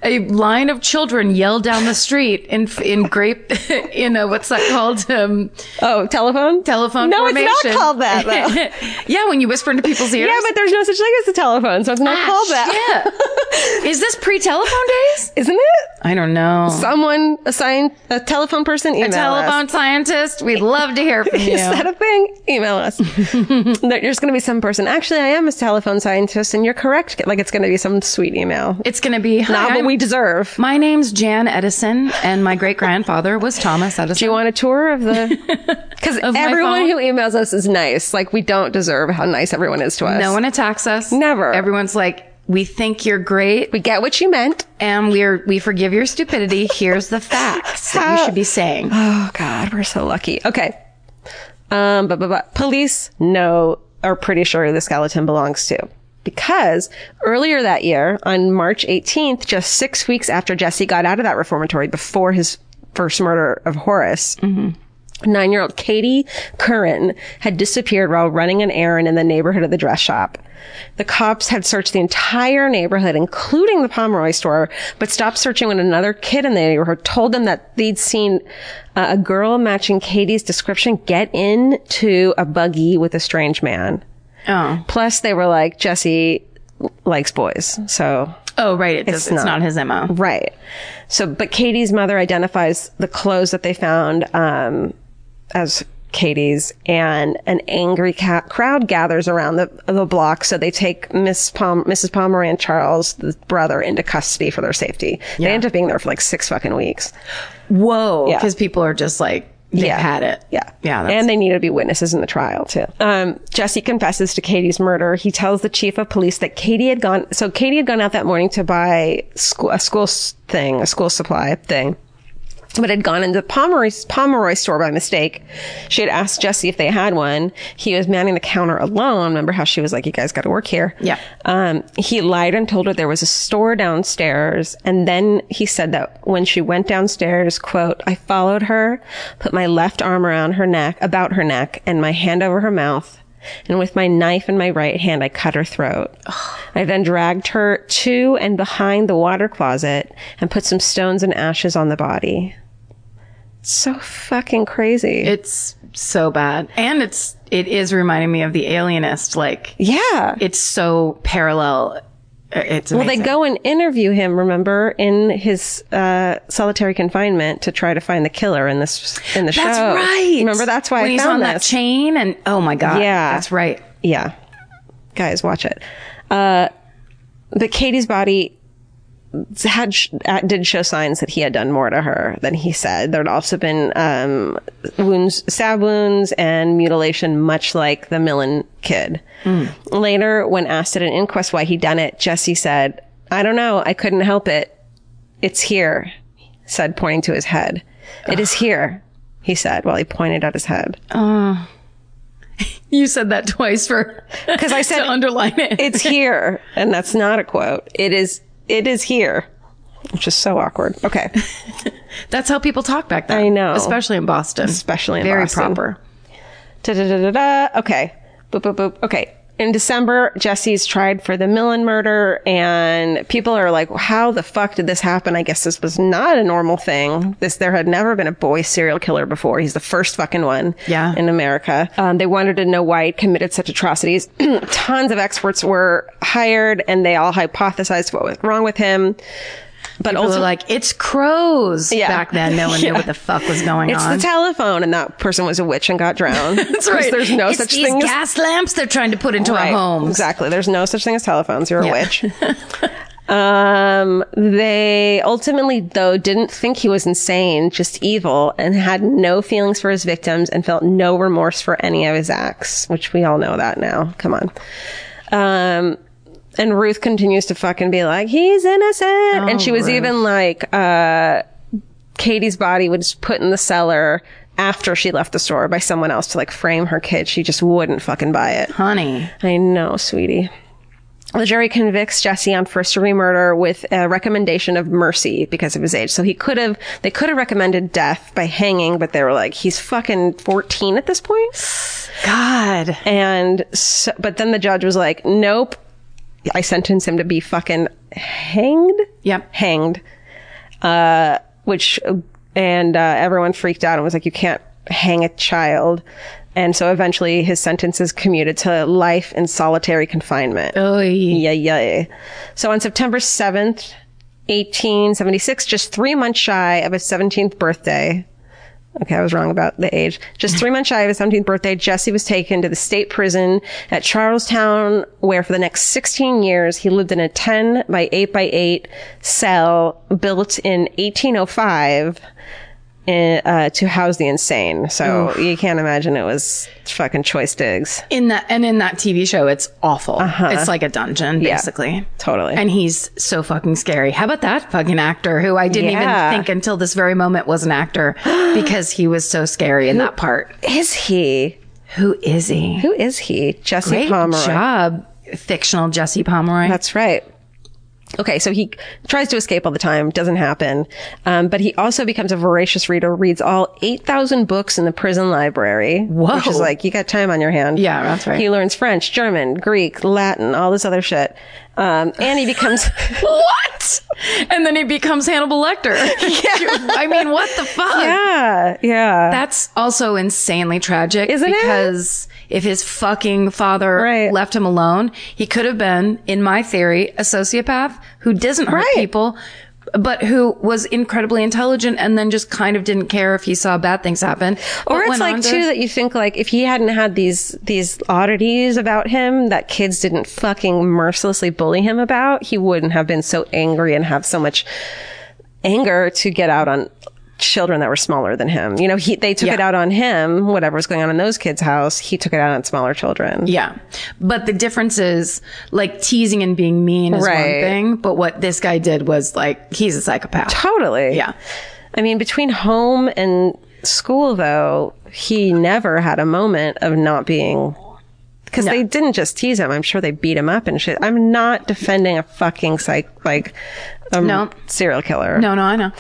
a line of children yelled down the street in what's that called? Telephone No, formation. It's not called that, though. Yeah, when you whisper into people's ears. Yeah, but there's no such thing as a telephone, so it's not called that. Yeah. Is this pre-telephone days? Isn't it? I don't know. Someone assigned a telephone person, email us. A telephone scientist. We'd love to hear from you. Is that a thing? Email us. There's going to be some person. Actually, I am a telephone scientist, and you're correct. Like, it's going to be some sweet email. It's going to be not what we deserve. My name's Jan Edison, and my great-grandfather was Thomas Edison. Do you want a tour of the... Because everyone who emails us is nice. Like, we don't deserve how nice everyone is to us. No one attacks us. Never. Everyone's like, we think you're great. We get what you meant. And we forgive your stupidity. Here's the facts that you should be saying. Oh, God, we're so lucky. Okay. But police are pretty sure who the skeleton belongs to. Because earlier that year, on March 18th, just 6 weeks after Jesse got out of that reformatory before his first murder of Horace, 9-year-old Katie Curran had disappeared while running an errand in the neighborhood of the dress shop. The cops had searched the entire neighborhood, including the Pomeroy store, but stopped searching when another kid in the neighborhood told them that they'd seen a girl matching Katie's description get into a buggy with a strange man. Oh. Plus, they were like, Jesse likes boys, so... Oh, right. It's not his MO. Right. So, but Katie's mother identifies the clothes that they found as Katie's, and an angry crowd gathers around the block, so they take Mrs. Pomeroy and Charles, the brother, into custody for their safety. Yeah. They end up being there for like 6 fucking weeks. Whoa. Because people are just like... They had it. Yeah. Yeah. And they needed to be witnesses in the trial, too. Jesse confesses to Katie's murder. He tells the chief of police that Katie had gone out that morning to buy a school supply thing, but had gone into Pomeroy store by mistake. She had asked Jesse if they had one. He was manning the counter alone. Remember how she was like, you guys got to work here? Yeah. He lied and told her there was a store downstairs. And then he said that when she went downstairs, quote, I followed her, put my left arm about her neck, and my hand over her mouth. And with my knife in my right hand, I cut her throat. I then dragged her to and behind the water closet and put some stones and ashes on the body. So fucking crazy. It's so bad. And it is reminding me of The Alienist. Like, yeah, it's so parallel. It's amazing. Well, they go and interview him, remember, in his solitary confinement to try to find the killer in the show. That's right. Remember, that's why when I he's found on that chain, and oh my God. Yeah. That's right. Yeah. Guys, watch it. But Katie's body did show signs that he had done more to her than he said. There'd also been stab wounds and mutilation, much like the Millen kid. Later, when asked at an inquest why he'd done it, Jesse said, I don't know. I couldn't help it. It's here, he said, pointing to his head. It is here, he said, while he pointed at his head. You said that twice because I said to underline it. It's here. And that's not a quote. It is here, which is so awkward. Okay. That's how people talk back then. I know. Especially in Boston. Very proper. Okay. Boop, boop, boop. Okay. In December, Jesse's tried for the Millen murder, and people are like, how the fuck did this happen? I guess this was not a normal thing. There had never been a boy serial killer before. He's the first fucking one in America. They wanted to know why he committed such atrocities. Tons of experts were hired, and they all hypothesized what was wrong with him. But people also, were like, it's crows. Back then, no one knew what the fuck was going on. It's the telephone, and that person was a witch and got drowned. That's right. There's no such thing as gas lamps they're trying to put into our homes. Exactly. There's no such thing as telephones. You're a witch. They ultimately, though, didn't think he was insane, just evil, and had no feelings for his victims and felt no remorse for any of his acts, which we all know that now. Come on. And Ruth continues to fucking be like, he's innocent. And she was even like, Katie's body was put in the cellar after she left the store by someone else to like frame her kid. She just wouldn't fucking buy it. Honey. I know, sweetie. The jury convicts Jesse on first-degree murder with a recommendation of mercy because of his age. So they could have recommended death by hanging, but they were like, he's fucking 14 at this point. God. And so, but then the judge was like, nope. I sentenced him to be fucking hanged. Yep. Hanged. Everyone freaked out and was like, you can't hang a child. And so eventually his sentence is commuted to life in solitary confinement. Oh, yeah. So on September 7th, 1876, just 3 months shy of his 17th birthday. Okay, I was wrong about the age. Just 3 months shy of his 17th birthday, Jesse was taken to the state prison at Charlestown, where for the next 16 years, he lived in a 10 by 8 by 8 cell built in 1805 to house the insane. So you can't imagine it was fucking choice digs. In that TV show, it's awful. It's like a dungeon, basically. Yeah, totally. And he's so fucking scary. How about that fucking actor who I didn't even think until this very moment was an actor because he was so scary in that part. Is he? Who is he? Who is he? Jesse Great Pomeroy. Job, fictional Jesse Pomeroy. That's right. Okay, so he tries to escape all the time. Doesn't happen. But he also becomes a voracious reader, reads all 8,000 books in the prison library. Whoa. Which is like, you got time on your hand. Yeah, that's right. He learns French, German, Greek, Latin, all this other shit. And he becomes... What? And then he becomes Hannibal Lecter. I mean, what the fuck? Yeah. That's also insanely tragic. Isn't it? Because if his fucking father left him alone, he could have been, in my theory, a sociopath who doesn't hurt people, but who was incredibly intelligent and then just kind of didn't care if he saw bad things happen. Or it's like, too, that you think, like, if he hadn't had these oddities about him that kids didn't fucking mercilessly bully him about, he wouldn't have been so angry and have so much anger to get out on children that were smaller than him. You know, they took it out on him, whatever was going on in those kids' house, he took it out on smaller children. Yeah. But the difference is, like, teasing and being mean is one thing, but what this guy did was, like, he's a psychopath. Totally. Yeah. I mean, between home and school, though, he never had a moment of not being... Because they didn't just tease him. I'm sure they beat him up and shit. I'm not defending a fucking serial killer. No, I know.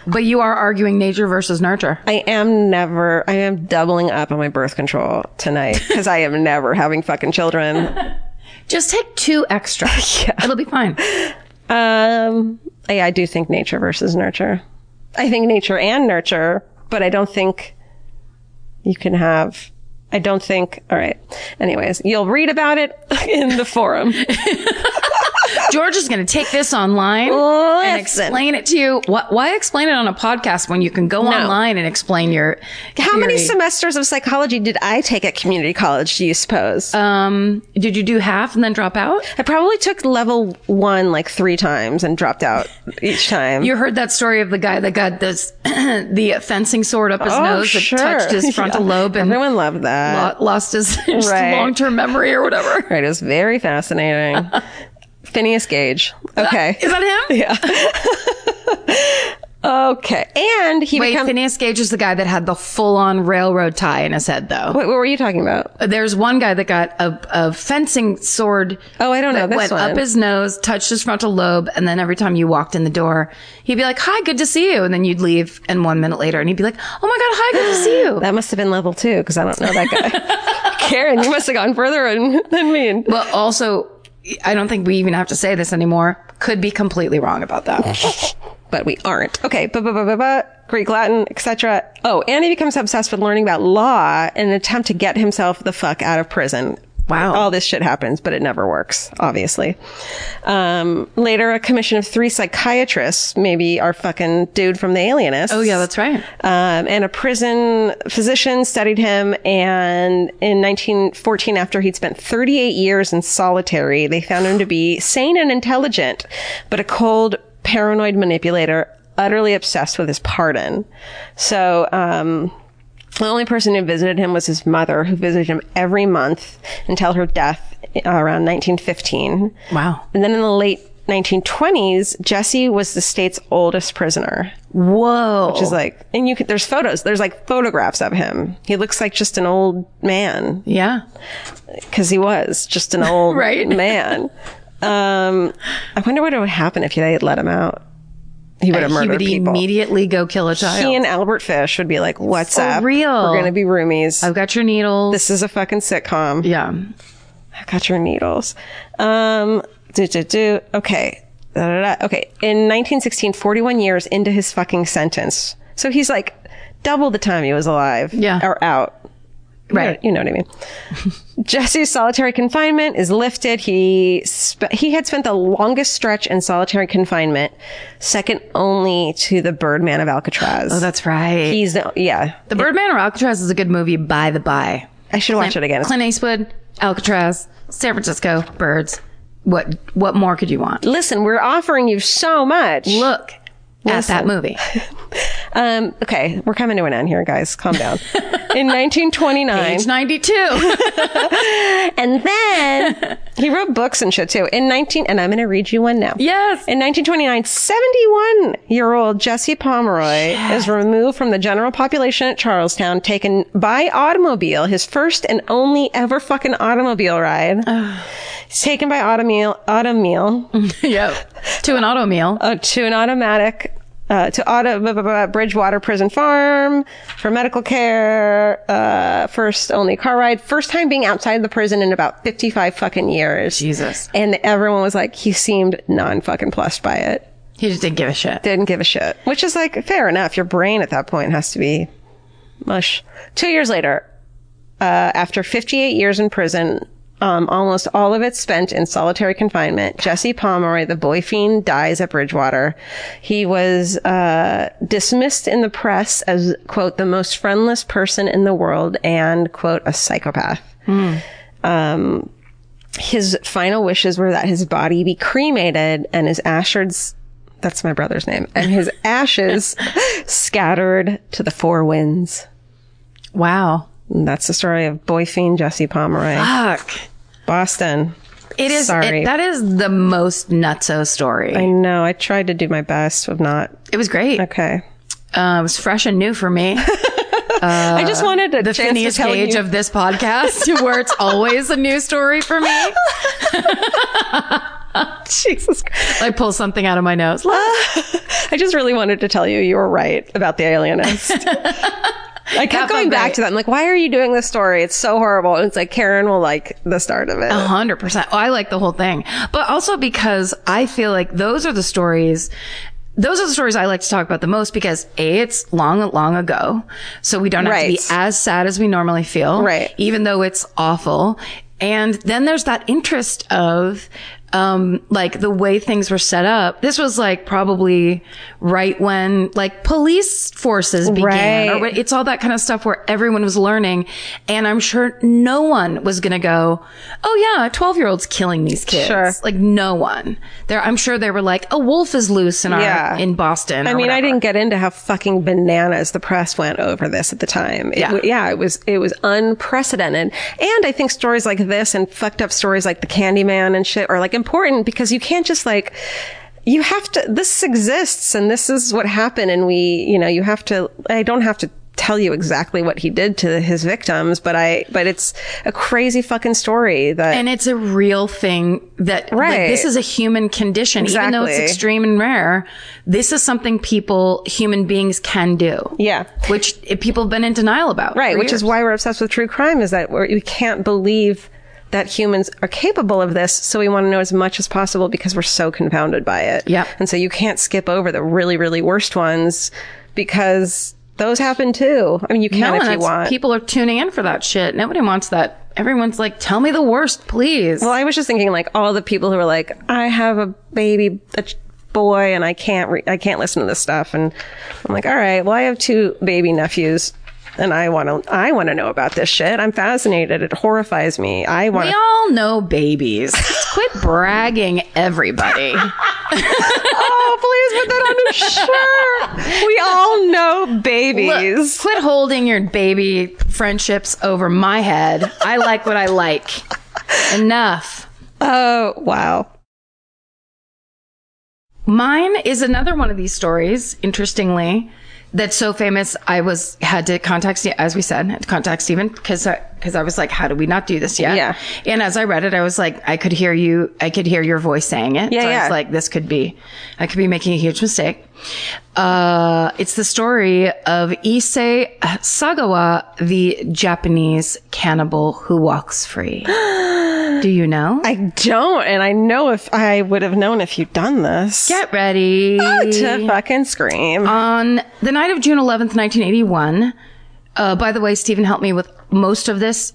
But you are arguing nature versus nurture. I am doubling up on my birth control tonight because I am never having fucking children. Just take 2 extra. It'll be fine. I do think nature versus nurture. I think nature and nurture, but I don't think you can have... all right. Anyways, you'll read about it in the forum. George is going to take this online and explain it to you. Why explain it on a podcast when you can go online and explain your How many semesters of psychology did I take at community college, do you suppose? Did you do half and then drop out? I probably took level 1 like 3 times and dropped out each time. You heard that story of the guy that got this the fencing sword up his nose that touched his frontal lobe and everyone loved that. Lost his long-term memory or whatever. Right, it was very fascinating. Phineas Gage. Okay. Is that him? Yeah. Okay. And he Wait, Phineas Gage is the guy that had the full-on railroad tie in his head, though. Wait, what were you talking about? There's one guy that got a fencing sword. Oh, I don't know. That went up his nose, touched his frontal lobe, and then every time you walked in the door, he'd be like, "Hi, good to see you," and then you'd leave, and 1 minute later, and he'd be like, "Oh my God, hi, good to see you." That must have been level 2 because I don't know that guy. Karen, you must have gone further than me. Well, also, I don't think we even have to say this anymore. Could be completely wrong about that. But we aren't. Okay. Greek, Latin, etc. Oh, and he becomes obsessed with learning about law in an attempt to get himself the fuck out of prison. Wow. All this shit happens, but it never works, obviously. Later, a commission of 3 psychiatrists, maybe our fucking dude from The Alienists. Oh, yeah, that's right. And a prison physician studied him. And in 1914, after he'd spent 38 years in solitary, they found him to be sane and intelligent, but a cold, paranoid manipulator, utterly obsessed with his pardon. So, the only person who visited him was his mother, who visited him every month until her death around 1915. Wow. And then in the late 1920s, Jesse was the state's oldest prisoner. Whoa. Which is like, and there's photos. There's like photographs of him. He looks like just an old man. Yeah. Because he was just an old right. man. I wonder what would happen if they had let him out. He would have murdered people. He would immediately go kill a child. He and Albert Fish would be like, "What's up? For real. We're going to be roomies. I've got your needles. This is a fucking sitcom. Yeah. I've got your needles." Okay. Okay. In 1916, 41 years into his fucking sentence. So he's like double the time he was alive. Yeah. Or out. Right. You know what I mean. Jesse's solitary confinement is lifted. He had spent the longest stretch in solitary confinement, second only to the Birdman of Alcatraz. Oh, that's right. The Birdman of Alcatraz is a good movie, by the by. I should watch it again. Clint Eastwood, Alcatraz, San Francisco, birds. What more could you want? Listen, we're offering you so much. Look at that movie. Okay, we're coming to an end here, guys. Calm down. In 1929. Age 92. And then he wrote books and shit too. And I'm going to read you one now. Yes. In 1929, 71-year-old Jesse Pomeroy is removed from the general population at Charlestown, taken by automobile, his first and only ever fucking automobile ride. He's taken by automobile. Yep. To an auto meal. To an automatic. To Bridgewater Prison Farm for medical care. First only car ride. First time being outside the prison in about 55 fucking years. Jesus. And everyone was like, he seemed non-fucking plussed by it. He just didn't give a shit. Didn't give a shit. Which is like, fair enough. Your brain at that point has to be mush. 2 years later, after 58 years in prison, almost all of it spent in solitary confinement, Jesse Pomeroy, the boy fiend, dies at Bridgewater. He was dismissed in the press as, quote, the most friendless person in the world and, quote, a psychopath. His final wishes were that his body be cremated and his ashes, that's my brother's name, and his ashes scattered to the four winds. Wow. And that's the story of boy fiend Jesse Pomeroy. Fuck. Boston. It is. Sorry. That is the most nutso story. I know. I tried to do my best of not. It was great. Okay. It was fresh and new for me. I just wanted the Phineas Gage of this podcast, where it's always a new story for me. Jesus Christ. I pull something out of my nose. I just really wanted to tell you were right about The Alienist. I kept going back to that. I'm like, why are you doing this story? It's so horrible. And it's like, Karen will like the start of it. 100%. Oh, I like the whole thing. But also because I feel like those are the stories I like to talk about the most because A, it's long ago. So we don't have to be as sad as we normally feel. Right. Even though it's awful. And then there's that interest of, like the way things were set up. This was like probably right when like police forces began, or it's all that kind of stuff where everyone was learning. And I'm sure no one was going to go, oh yeah, 12-year-olds killing these kids. Sure. Like no one there. I'm sure they were like, a wolf is loose in in Boston. I mean, I didn't get into how fucking bananas the press went over this at the time. It was unprecedented. And I think stories like this and fucked up stories like the Candyman and shit are like important because you can't just like, you have to, this exists and this is what happened. And you have to, I don't have to tell you exactly what he did to his victims, but it's a crazy fucking story and it's a real thing that right. This is a human condition, exactly. even though it's extreme and rare. This is something human beings can do. Yeah. Which people have been in denial about. Right. Which years. is why we're obsessed with true crime, is that we can't believe that humans are capable of this. So we want to know as much as possible because we're so confounded by it. Yeah. And so you can't skip over the really, really worst ones because those happen too. I mean, you can if you want. People are tuning in for that shit. Nobody wants that. Everyone's like, tell me the worst, please. Well, I was just thinking like all the people who are like, I have a baby, boy, and I can't listen to this stuff. And I'm like, all right, well, I have 2 baby nephews. And I want to know about this shit. I'm fascinated. It horrifies me. We all know babies. Quit bragging, everybody. Oh, please put that on a shirt. We all know babies. Look, quit holding your baby friendships over my head. I like what I like. Enough. Oh, wow. Mine is another one of these stories, interestingly, that's so famous. I had to contact, as we said, had to contact Stephen because I was like, how do we not do this yet? Yeah. And as I read it, I was like, I could hear your voice saying it. Yeah, so yeah. I was like, I could be making a huge mistake. It's the story of Issei Sagawa, the Japanese cannibal who walks free. Do you know? I don't, and I know if I would have known if you'd done this. Get ready to fucking scream. On the night of June 11th, 1981. By the way, Stephen helped me with most of this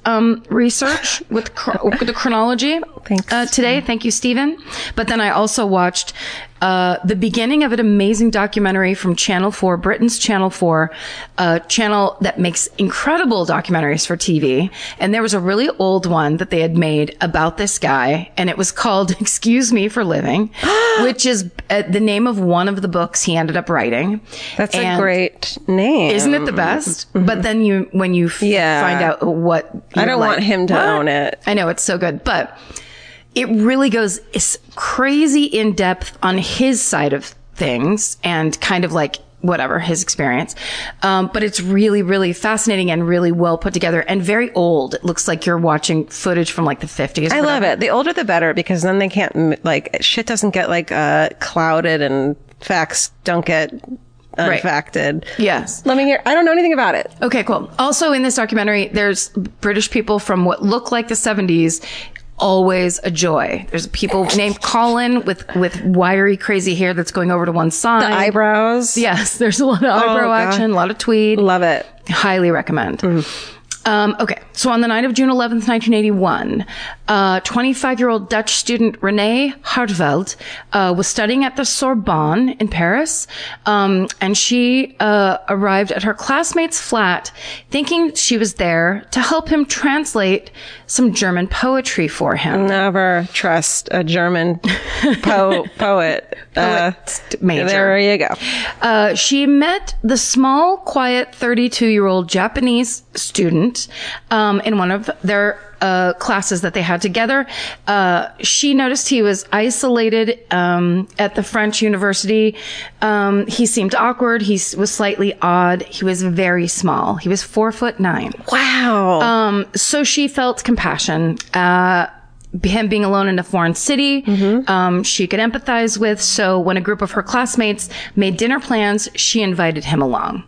research with the chronology. Thanks. Today. Thank you, Stephen. But then I also watched the beginning of an amazing documentary from Channel 4, Britain's Channel 4, a channel that makes incredible documentaries for TV. And there was a really old one that they had made about this guy, and it was called Excuse Me for Living, which is the name of one of the books he ended up writing. That's a great name. Isn't it the best? Mm-hmm. But then when you find out what... I don't want him to own it. I know, it's so good. But it really goes crazy in depth on his side of things and kind of like whatever his experience. But it's really, really fascinating and really well put together and very old. It looks like you're watching footage from like the 50s. I love it. The older the better, because then they can't shit doesn't get clouded and facts don't get unfacted. Right. Yes. Let me hear. I don't know anything about it. Okay, cool. Also in this documentary, there's British people from what look like the 70s. Always a joy. There's people named Colin with wiry, crazy hair that's going over to one side. The eyebrows. Yes, there's a lot of eyebrow action, a lot of tweed. Love it. Highly recommend. Okay, so on the night of June 11th, 1981, 25-year-old Dutch student Renee Hartveld was studying at the Sorbonne in Paris, and she arrived at her classmate's flat thinking she was there to help him translate some German poetry for him. Never trust a German poet. Major. There you go. She met the small, quiet 32-year-old Japanese student in one of their classes that they had together. She noticed he was isolated at the French university. He seemed awkward. He was slightly odd. He was very small. He was 4'9". Wow. So she felt compassion. Him being alone in a foreign city, she could empathize with. So when a group of her classmates made dinner plans, she invited him along.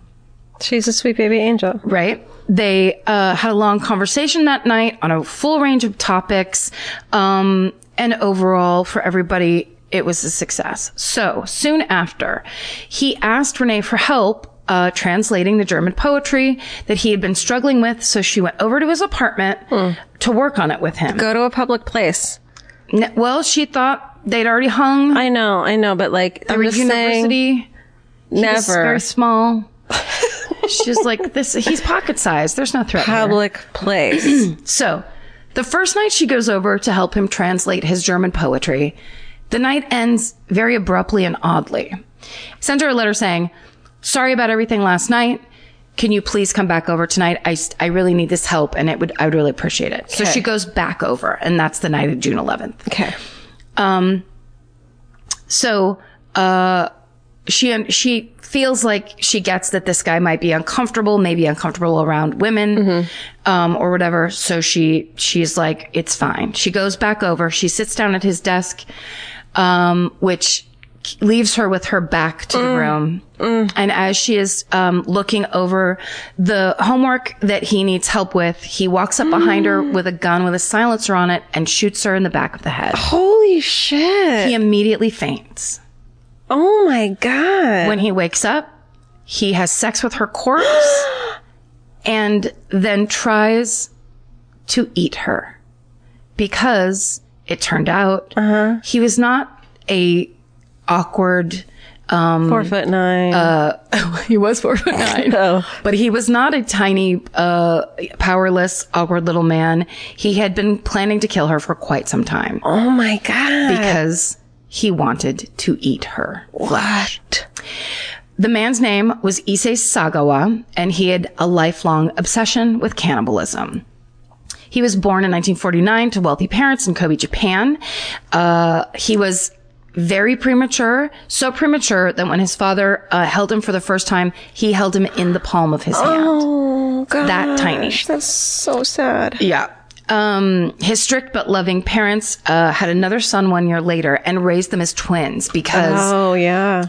She's a sweet baby angel. Right. They had a long conversation that night on a full range of topics. And overall, for everybody, it was a success. So soon after, he asked Renee for help translating the German poetry that he had been struggling with. So she went over to his apartment to work on it with him. Go to a public place. Well, she thought they'd already hung. I know, but I'm just saying, never. He was very small. She's like, he's pocket sized. There's no threat. Public place. So the first night she goes over to help him translate his German poetry, the night ends very abruptly and oddly. He sent her a letter saying, sorry about everything last night. Can you please come back over tonight? I really need this help and I would really appreciate it. Okay. So she goes back over, and that's the night of June 11th. Okay. she feels like she gets that this guy might be uncomfortable, maybe uncomfortable around women, or whatever. So she's like, it's fine. She goes back over. She sits down at his desk, which leaves her with her back to the room. And as she is looking over the homework that he needs help with, he walks up behind her with a gun with a silencer on it and shoots her in the back of the head. Holy shit. He immediately faints. Oh my God. When he wakes up, he has sex with her corpse and then tries to eat her because it turned out he was not a awkward 4'9". He was 4'9". Oh. But he was not a tiny, powerless, awkward little man. He had been planning to kill her for quite some time. Oh my God. Because he wanted to eat her. What? The man's name was Issei Sagawa, and he had a lifelong obsession with cannibalism. He was born in 1949 to wealthy parents in Kobe, Japan. He was very premature, so premature that when his father held him for the first time, he held him in the palm of his hand. Oh, God. That tiny. That's so sad. Yeah. His strict but loving parents had another son 1 year later and raised them as twins because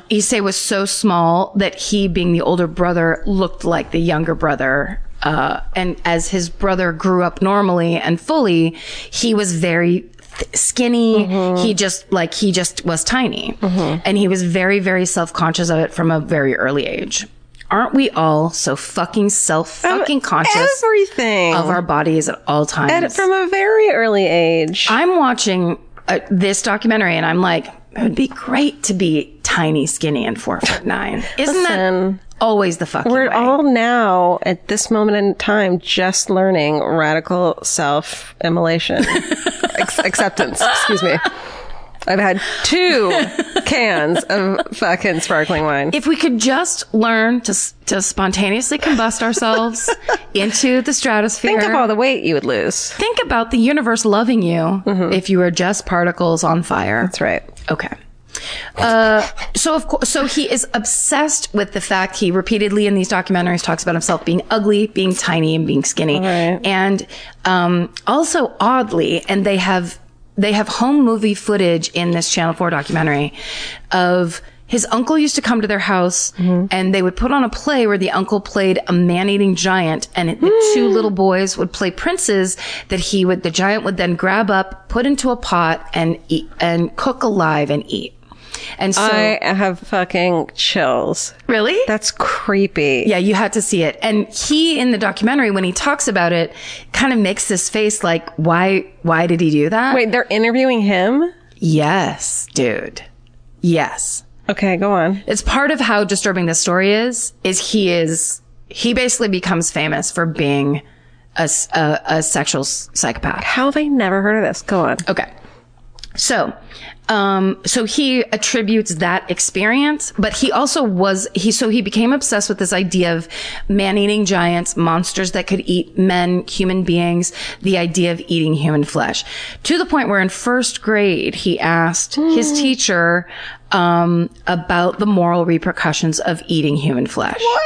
Issei was so small that he, being the older brother, looked like the younger brother. And as his brother grew up normally and fully, he was very skinny. He just was tiny. And he was very, very self-conscious of it from a very early age. Aren't we all so fucking conscious everything of our bodies at all times? And from a very early age. I'm watching this documentary and I'm like, it would be great to be tiny, skinny, and 4'9". Isn't that always the fucking way? We're all now, at this moment in time, just learning radical self-immolation. Acceptance. Excuse me. I've had 2 cans of fucking sparkling wine. If we could just learn to spontaneously combust ourselves into the stratosphere. Think of all the weight you would lose. Think about the universe loving you if you were just particles on fire. That's right. Okay. So he is obsessed with the fact he repeatedly in these documentaries talks about himself being ugly, being tiny, and being skinny. Right. And also oddly, and they have home movie footage in this Channel 4 documentary of his uncle used to come to their house and they would put on a play where the uncle played a man-eating giant and the 2 little boys would play princes that the giant would then grab up, put into a pot and eat and cook alive and eat. And so I have fucking chills. Really? That's creepy. Yeah, you had to see it. And he, in the documentary, when he talks about it, kind of makes this face like, why did he do that? Wait, they're interviewing him? Yes, dude. Yes. Okay, go on. It's part of how disturbing this story is he basically becomes famous for being a sexual psychopath. How have I never heard of this? Go on. Okay. So he attributes that experience, but he also he became obsessed with this idea of man-eating giants, monsters that could eat men, human beings, the idea of eating human flesh. To the point where in first grade, he asked his teacher, about the moral repercussions of eating human flesh. What?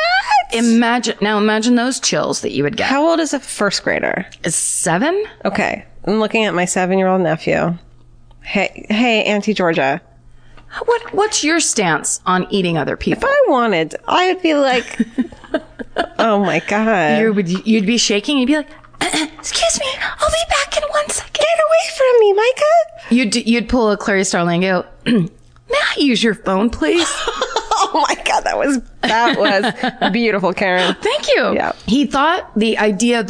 Imagine those chills that you would get. How old is a first grader? 7? Okay. I'm looking at my 7-year-old nephew. Hey, Auntie Georgia. What's your stance on eating other people? If I wanted, I would be like, oh my God. You'd be shaking. You'd be like, excuse me, I'll be back in 1 second. Get away from me, Micah. You'd pull a Clarice Starling and go, may I use your phone, please? Oh my God, that was beautiful, Karen. Thank you. Yeah. He thought the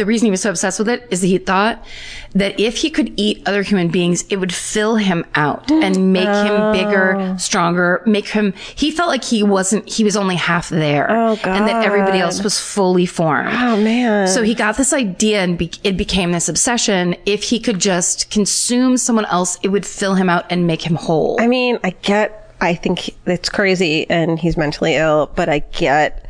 reason he was so obsessed with it is that he thought that if he could eat other human beings, it would fill him out and make him bigger, stronger, he felt like he was only half there. Oh God. And that everybody else was fully formed. Oh man. So he got this idea and it became this obsession. If he could just consume someone else, it would fill him out and make him whole. I mean, I think it's crazy and he's mentally ill, but I get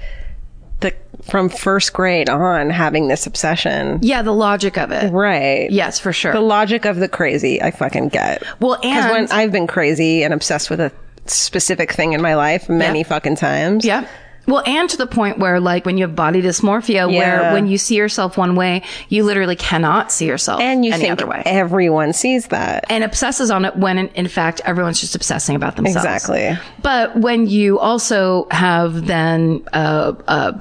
from first grade on having this obsession. Yeah, the logic of it. Right. Yes, for sure. The logic of the crazy, I fucking get. Well, because when I've been crazy and obsessed with a specific thing in my life many fucking times. Yeah. Well, and to the point where, like, when you have body dysmorphia, where when you see yourself one way, you literally cannot see yourself and you any think other way. Everyone sees that. And obsesses on it when, in fact, everyone's just obsessing about themselves. Exactly. But when you also have then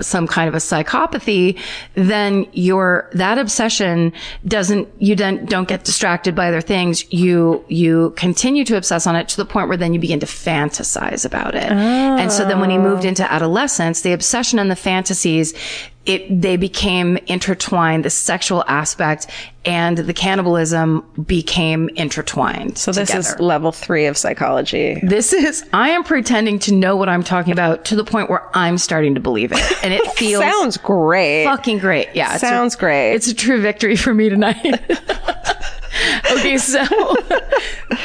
some kind of a psychopathy, then that obsession you then don't get distracted by other things. You continue to obsess on it to the point where then you begin to fantasize about it. And so then when he moved into adolescence, the obsession and the fantasies, they became intertwined. The sexual aspect and the cannibalism became intertwined. So this together. is level 3 of psychology. I am pretending to know what I'm talking about to the point where I'm starting to believe it. And it feels sounds great. Fucking great. Yeah. Sounds great. It's a true victory for me tonight. Okay. So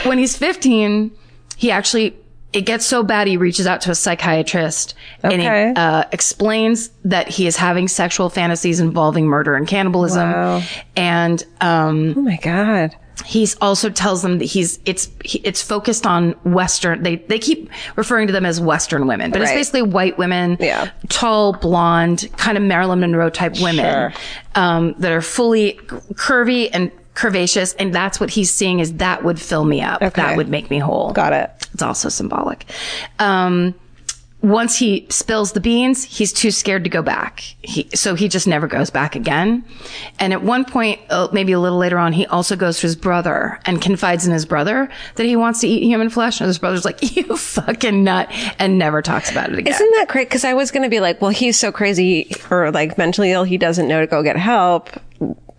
when he's 15, it gets so bad he reaches out to a psychiatrist and he explains that he is having sexual fantasies involving murder and cannibalism. Wow. And oh my God. He's also tells them that it's focused on Western. They keep referring to them as Western women, but it's basically white women, tall, blonde, kind of Marilyn Monroe type women, that are fully curvy and curvaceous, and that's what he's seeing is that would fill me up. Okay. That would make me whole. Got it. It's also symbolic. Once he spills the beans, he's too scared to go back. So he just never goes back again. And at one point, maybe a little later on, he also goes to his brother and confides in his brother that he wants to eat human flesh. And his brother's like, you fucking nut, and never talks about it again. Isn't that great? Because I was going to be like, well, he's so crazy or like mentally ill, he doesn't know to go get help.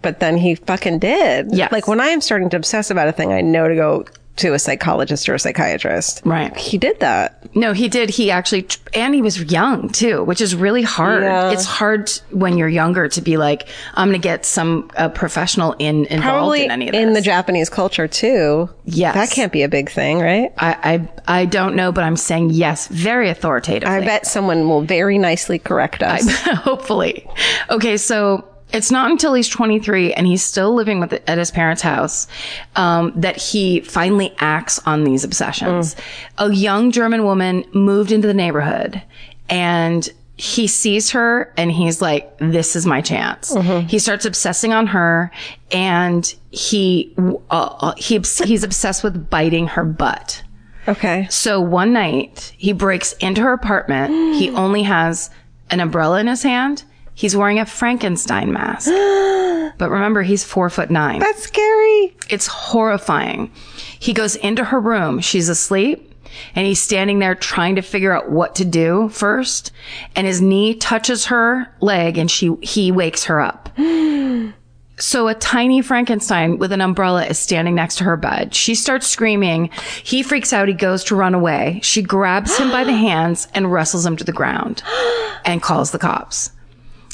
But then he fucking did. Yes. Like when I am starting to obsess about a thing, I know to go to a psychologist or a psychiatrist. Right. He did that. No, he did. He actually, and he was young too, which is really hard. Yeah. It's hard when you're younger to be like, I'm going to get some professional involved Probably in any of this. In the Japanese culture too. Yes. That can't be a big thing, right? I don't know, but I'm saying yes, very authoritatively. I bet someone will very nicely correct us. Hopefully. Okay, so it's not until he's 23 and he's still living at his parents' house that he finally acts on these obsessions. A young German woman moved into the neighborhood and he sees her and he's like, this is my chance. He starts obsessing on her and he's obsessed with biting her butt. Okay. So one night he breaks into her apartment. He only has an umbrella in his hand. He's wearing a Frankenstein mask. But remember, he's 4'9". That's scary. It's horrifying. He goes into her room. She's asleep. And he's standing there trying to figure out what to do first. And his knee touches her leg and he wakes her up. So a tiny Frankenstein with an umbrella is standing next to her bed. She starts screaming. He freaks out. He goes to run away. She grabs him by the hands and wrestles him to the ground and calls the cops.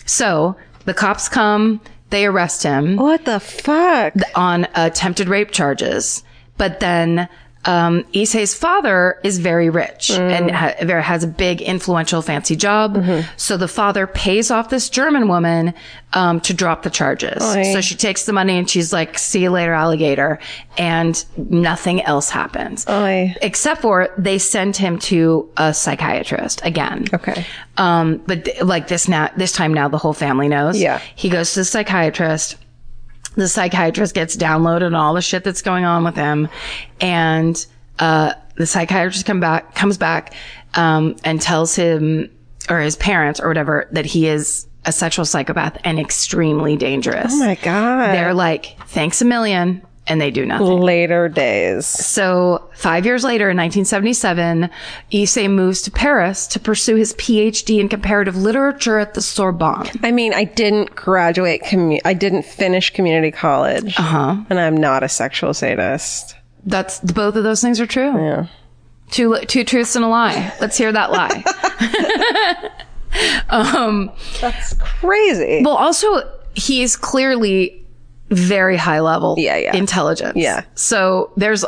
So the cops come, they arrest him. What the fuck? On attempted rape charges. But then Issei's father is very rich and has a big, influential, fancy job. So the father pays off this German woman to drop the charges. So she takes the money and she's like, see you later, alligator. And nothing else happens. Except for they send him to a psychiatrist again. Okay. But like this time now the whole family knows. Yeah. He goes to the psychiatrist. The psychiatrist gets downloaded on all the shit that's going on with him. And the psychiatrist comes back and tells him or his parents or whatever that he is a sexual psychopath and extremely dangerous. Oh my God. They're like, thanks a million. And they do nothing. Later days. So 5 years later, in 1977, Issei moves to Paris to pursue his PhD in comparative literature at the Sorbonne. I mean, I didn't graduate. I didn't finish community college. And I'm not a sexual sadist. Both of those things are true. Yeah. Two truths and a lie. Let's hear that lie. That's crazy. Well, also, he is clearly very high level intelligence. Yeah. So there's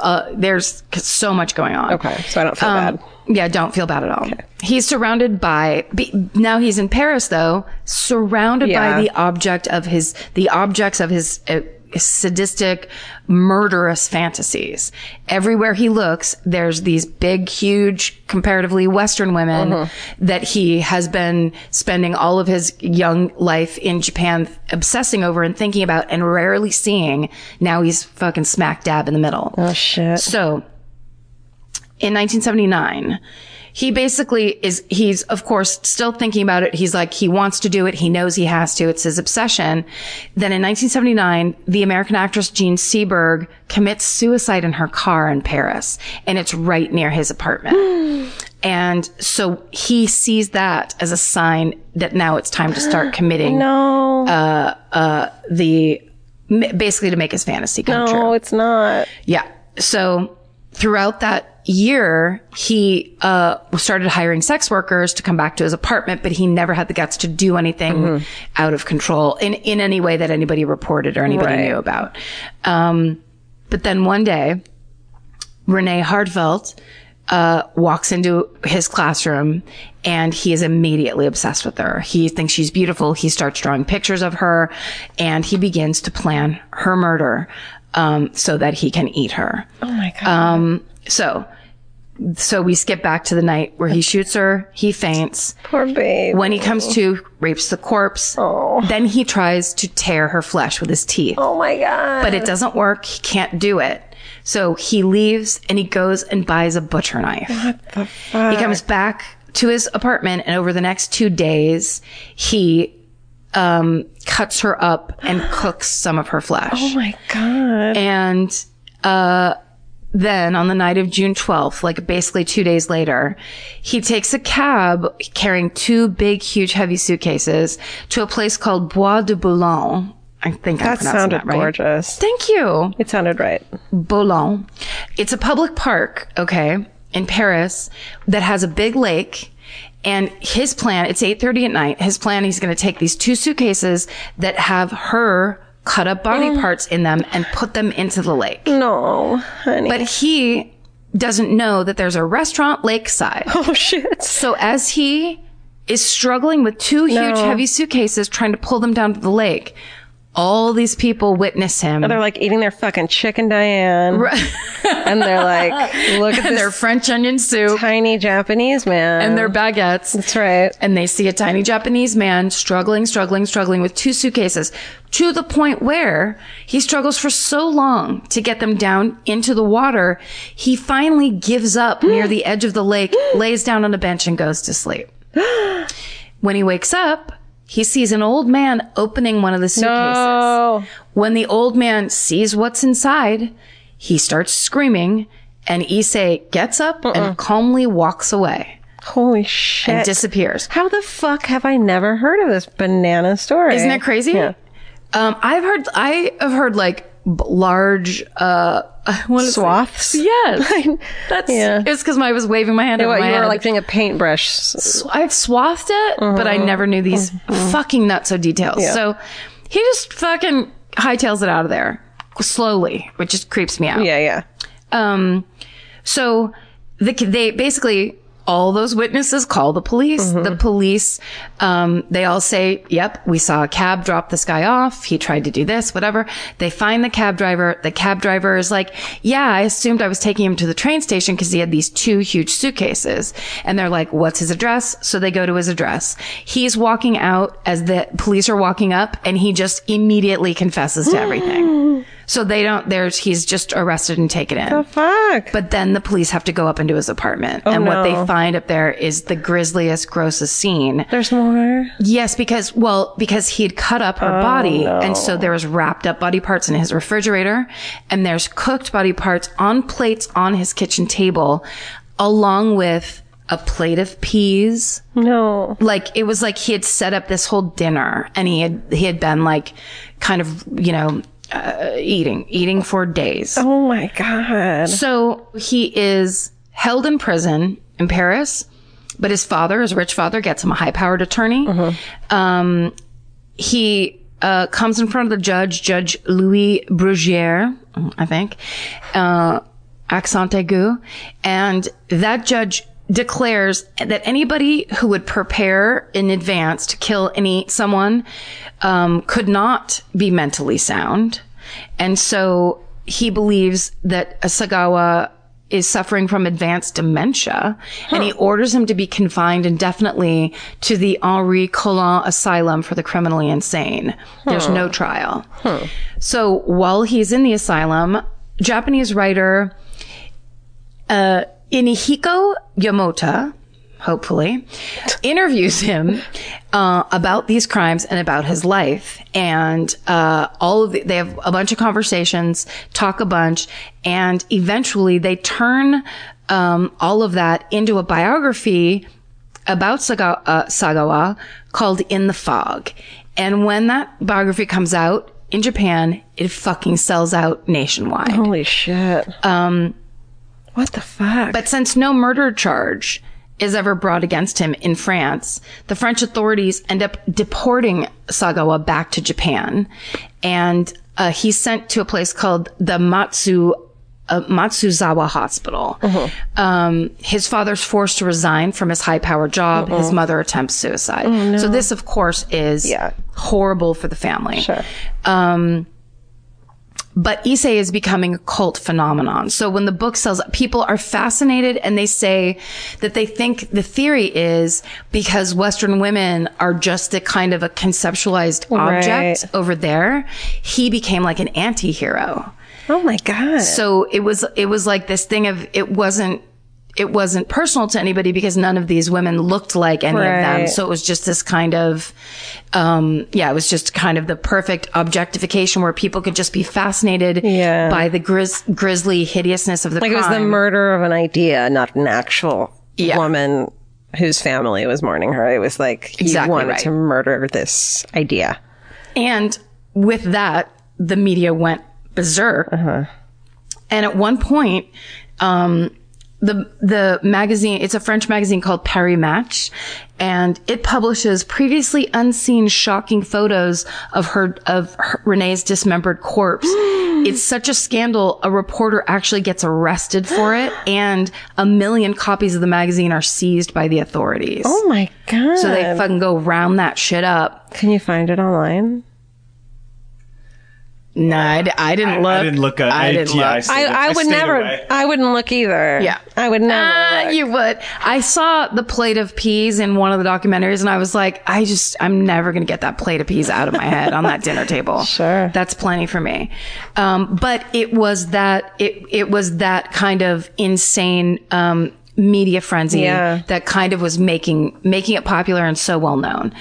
so much going on. Okay. So I don't feel bad. Yeah, don't feel bad at all. Okay. He's surrounded by, now he's in Paris though, surrounded by the objects of his sadistic, murderous fantasies. Everywhere he looks, there's these big, huge, comparatively Western women that he has been spending all of his young life in Japan obsessing over and thinking about and rarely seeing. Now he's fucking smack dab in the middle. Oh, shit. So, in 1979, he basically he's of course still thinking about it. He's like, he wants to do it. He knows he has to. It's his obsession. Then in 1979, the American actress Jean Seberg commits suicide in her car in Paris, and it's right near his apartment. And so he sees that as a sign that now it's time to start committing, basically to make his fantasy come true. No, it's not. Yeah. So throughout that year, he started hiring sex workers to come back to his apartment, but he never had the guts to do anything out of control in any way that anybody reported or anybody knew about. But then one day, Renee Hardfeld walks into his classroom, and he is immediately obsessed with her. He thinks she's beautiful. He starts drawing pictures of her, and he begins to plan her murder so that he can eat her. Oh my God. So we skip back to the night where he shoots her. He faints. Poor babe. When he comes to, rapes the corpse. Oh. Then he tries to tear her flesh with his teeth. Oh my God. But it doesn't work. He can't do it. So he leaves and he goes and buys a butcher knife. What the fuck? He comes back to his apartment, and over the next 2 days, he cuts her up and cooks some of her flesh. Oh my God. And then on the night of June 12th, like basically 2 days later, he takes a cab carrying 2 big, huge, heavy suitcases to a place called Bois de Boulogne. I think I'm pronouncing that right. Gorgeous. Thank you. It sounded right. Boulogne. It's a public park, okay, in Paris that has a big lake. And his plan, it's 8:30 at night. His plan, he's going to take these 2 suitcases that have her cut up body parts in them and put them into the lake. No, honey. But he doesn't know that there's a restaurant lakeside. Oh, shit. So as he is struggling with 2 huge, heavy suitcases, trying to pull them down to the lake, all these people witness him. They're like eating their fucking chicken Diane. And they're like, look at their French onion soup. Tiny Japanese man. And their baguettes. That's right. And they see a tiny Japanese man struggling with 2 suitcases, to the point where he struggles for so long to get them down into the water. He finally gives up near the edge of the lake, lays down on a bench, and goes to sleep. When he wakes up, he sees an old man opening one of the suitcases. No. When the old man sees what's inside, he starts screaming, and Issei gets up and calmly walks away. Holy shit. And disappears. How the fuck have I never heard of this banana story? Isn't that crazy? Yeah. I have heard like large, swaths? Yes. It's because I was waving my hand over my head. You were like doing a paintbrush. I've swathed it, but I never knew these fucking nutso details. Yeah. So he just fucking hightails it out of there slowly, which just creeps me out. Yeah. So they basically, all those witnesses call the police. The police, they all say, yep, we saw a cab drop this guy off. He tried to do this, whatever. They find the cab driver. The cab driver is like, yeah, I assumed I was taking him to the train station because he had these 2 huge suitcases. And they're like, what's his address? So they go to his address. He's walking out as the police are walking up, and he just immediately confesses to everything. So he's just arrested and taken in. The fuck? But then the police have to go up into his apartment. And what they find up there is the grisliest, grossest scene. There's more? Yes, because he'd cut up her body. No. And so there was wrapped up body parts in his refrigerator. And there's cooked body parts on plates on his kitchen table, along with a plate of peas. No. Like, it was like he had set up this whole dinner, and he had been like kind of, eating for days. Oh my God. So he is held in prison in Paris, but his rich father, gets him a high-powered attorney. He comes in front of the Judge Louis Brugiere, I think, accent aigu, and that judge declares that anybody who would prepare in advance to kill someone could not be mentally sound. And so he believes that Sagawa is suffering from advanced dementia, and he orders him to be confined indefinitely to the Henri Collin Asylum for the criminally insane. There's no trial. So while he's in the asylum, Japanese writer Inihiko Yamota, hopefully, interviews him about these crimes and about his life. And they have a bunch of conversations, talk a bunch, and eventually they turn all of that into a biography about Sagawa called In the Fog. And when that biography comes out in Japan, it fucking sells out nationwide. Holy shit. What the fuck? But since no murder charge is ever brought against him in France, the French authorities end up deporting Sagawa back to Japan. And he's sent to a place called the Matsuzawa Hospital. His father's forced to resign from his high-powered job. His mother attempts suicide. No. So this, of course, is horrible for the family. Sure. But Issei is becoming a cult phenomenon. So when the book sells, people are fascinated, and they say that they think the theory is because Western women are just a kind of a conceptualized object over there, he became like an anti-hero. Oh my God. So it was like this thing of, it wasn't personal to anybody because none of these women looked like any of them. So it was just this kind of, it was just kind of the perfect objectification where people could just be fascinated by the grisly hideousness of the crime. Like it was the murder of an idea, not an actual woman whose family was mourning her. It was like you wanted to murder this idea. And with that, the media went berserk. And at one point, the magazine, it's a French magazine called Paris Match, and it publishes previously unseen shocking photos of Renee's dismembered corpse. It's such a scandal, a reporter actually gets arrested for it, and 1 million copies of the magazine are seized by the authorities. Oh my God. So they fucking go round that shit up. Can you find it online? No, I didn't look. I didn't look. I would never. Away. I wouldn't look either. Yeah, I would never. You would. I saw the plate of peas in one of the documentaries, and I was like, I'm never going to get that plate of peas out of my head on that dinner table. Sure, that's plenty for me. But it was that. It was that kind of insane media frenzy that kind of was making it popular and so well known.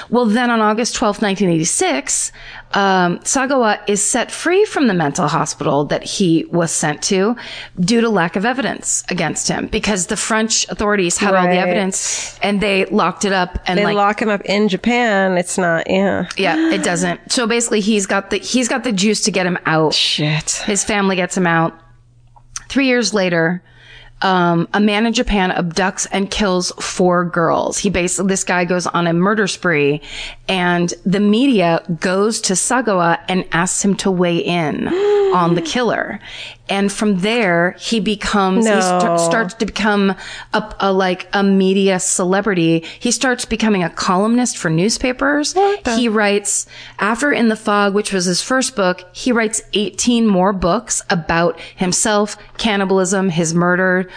Well, then on August 12th, 1986, Sagawa is set free from the mental hospital that he was sent to due to lack of evidence against him, because the French authorities had all the evidence and they locked it up. And they lock him up in Japan. It's not, it doesn't. So basically he's got the juice to get him out. Shit. His family gets him out. 3 years later, a man in Japan abducts and kills 4 girls. This guy goes on a murder spree, and the media goes to Sagawa and asks him to weigh in on the killer. And from there, he starts to become a media celebrity. He starts becoming a columnist for newspapers. He writes, after In the Fog, which was his first book, he writes 18 more books about himself, cannibalism, his murder,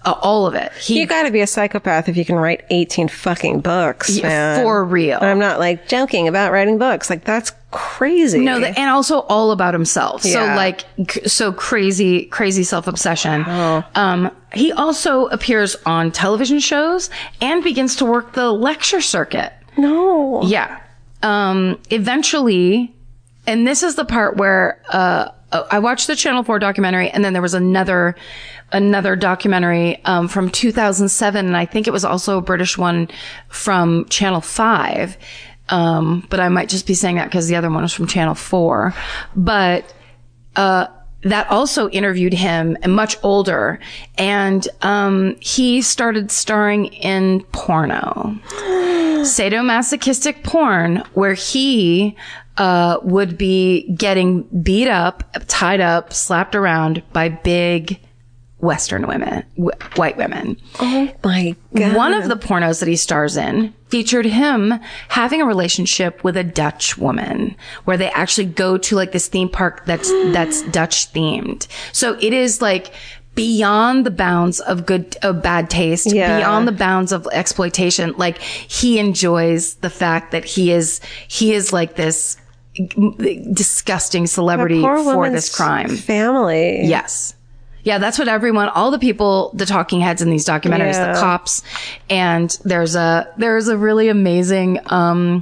all of it. You gotta be a psychopath if you can write 18 fucking books, man. For real. I'm not like joking about writing books. Like, that's crazy. No, and also all about himself. Yeah. So crazy self-obsession. Wow. He also appears on television shows and begins to work the lecture circuit. No. Yeah. Eventually, and this is the part where, I watched the Channel 4 documentary, and then there was another documentary from 2007, and I think it was also a British one from Channel 5. But I might just be saying that because the other one was from Channel 4. But that also interviewed him, and much older, and he started starring in porno. Sadomasochistic porn, where he would be getting beat up, tied up, slapped around by big Western women, white women. Oh my God. One of the pornos that he stars in featured him having a relationship with a Dutch woman where they actually go to like this theme park that's Dutch themed. So it is like beyond the bounds of bad taste, beyond the bounds of exploitation. Like he enjoys the fact that he is like this disgusting celebrity for this crime. Family. Yes. Yeah, that's what all the people, the talking heads in these documentaries, the cops, and there's a really amazing, a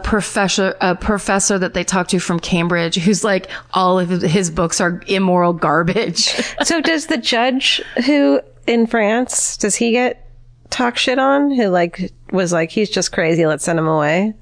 professor that they talk to from Cambridge who's like, all of his books are immoral garbage. So does the judge who in France, does he get talk shit on? Who like was like, he's just crazy, let's send him away?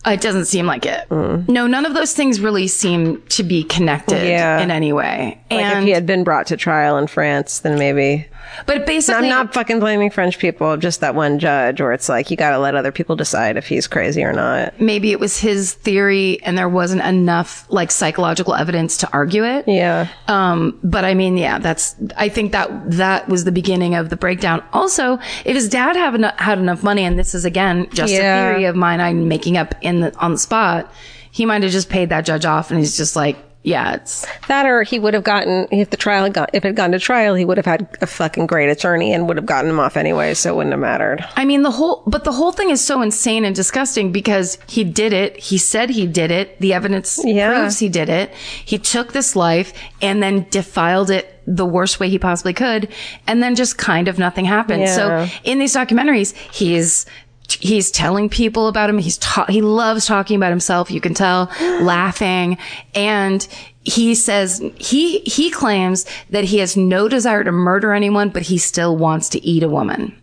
It doesn't seem like it. No, none of those things really seem to be connected in any way. Like if he had been brought to trial in France, then maybe. But basically, I'm not fucking blaming French people, just that one judge where it's like, you got to let other people decide if he's crazy or not. Maybe it was his theory and there wasn't enough like psychological evidence to argue it. Yeah. But I mean, I think that was the beginning of the breakdown. Also, if his dad had enough money, and this is again, just a theory of mine I'm making up on the spot, he might have just paid that judge off and he's just like, yeah, it's that, or he would have gotten, if it had gone to trial, he would have had a fucking great attorney and would have gotten him off anyway, so it wouldn't have mattered. I mean, the whole thing is so insane and disgusting because he did it. He said he did it. The evidence proves he did it. He took this life and then defiled it the worst way he possibly could. And then just kind of nothing happened. Yeah. So in these documentaries, he's telling people about him. He loves talking about himself. You can tell, laughing. And he says, he claims that he has no desire to murder anyone, but he still wants to eat a woman.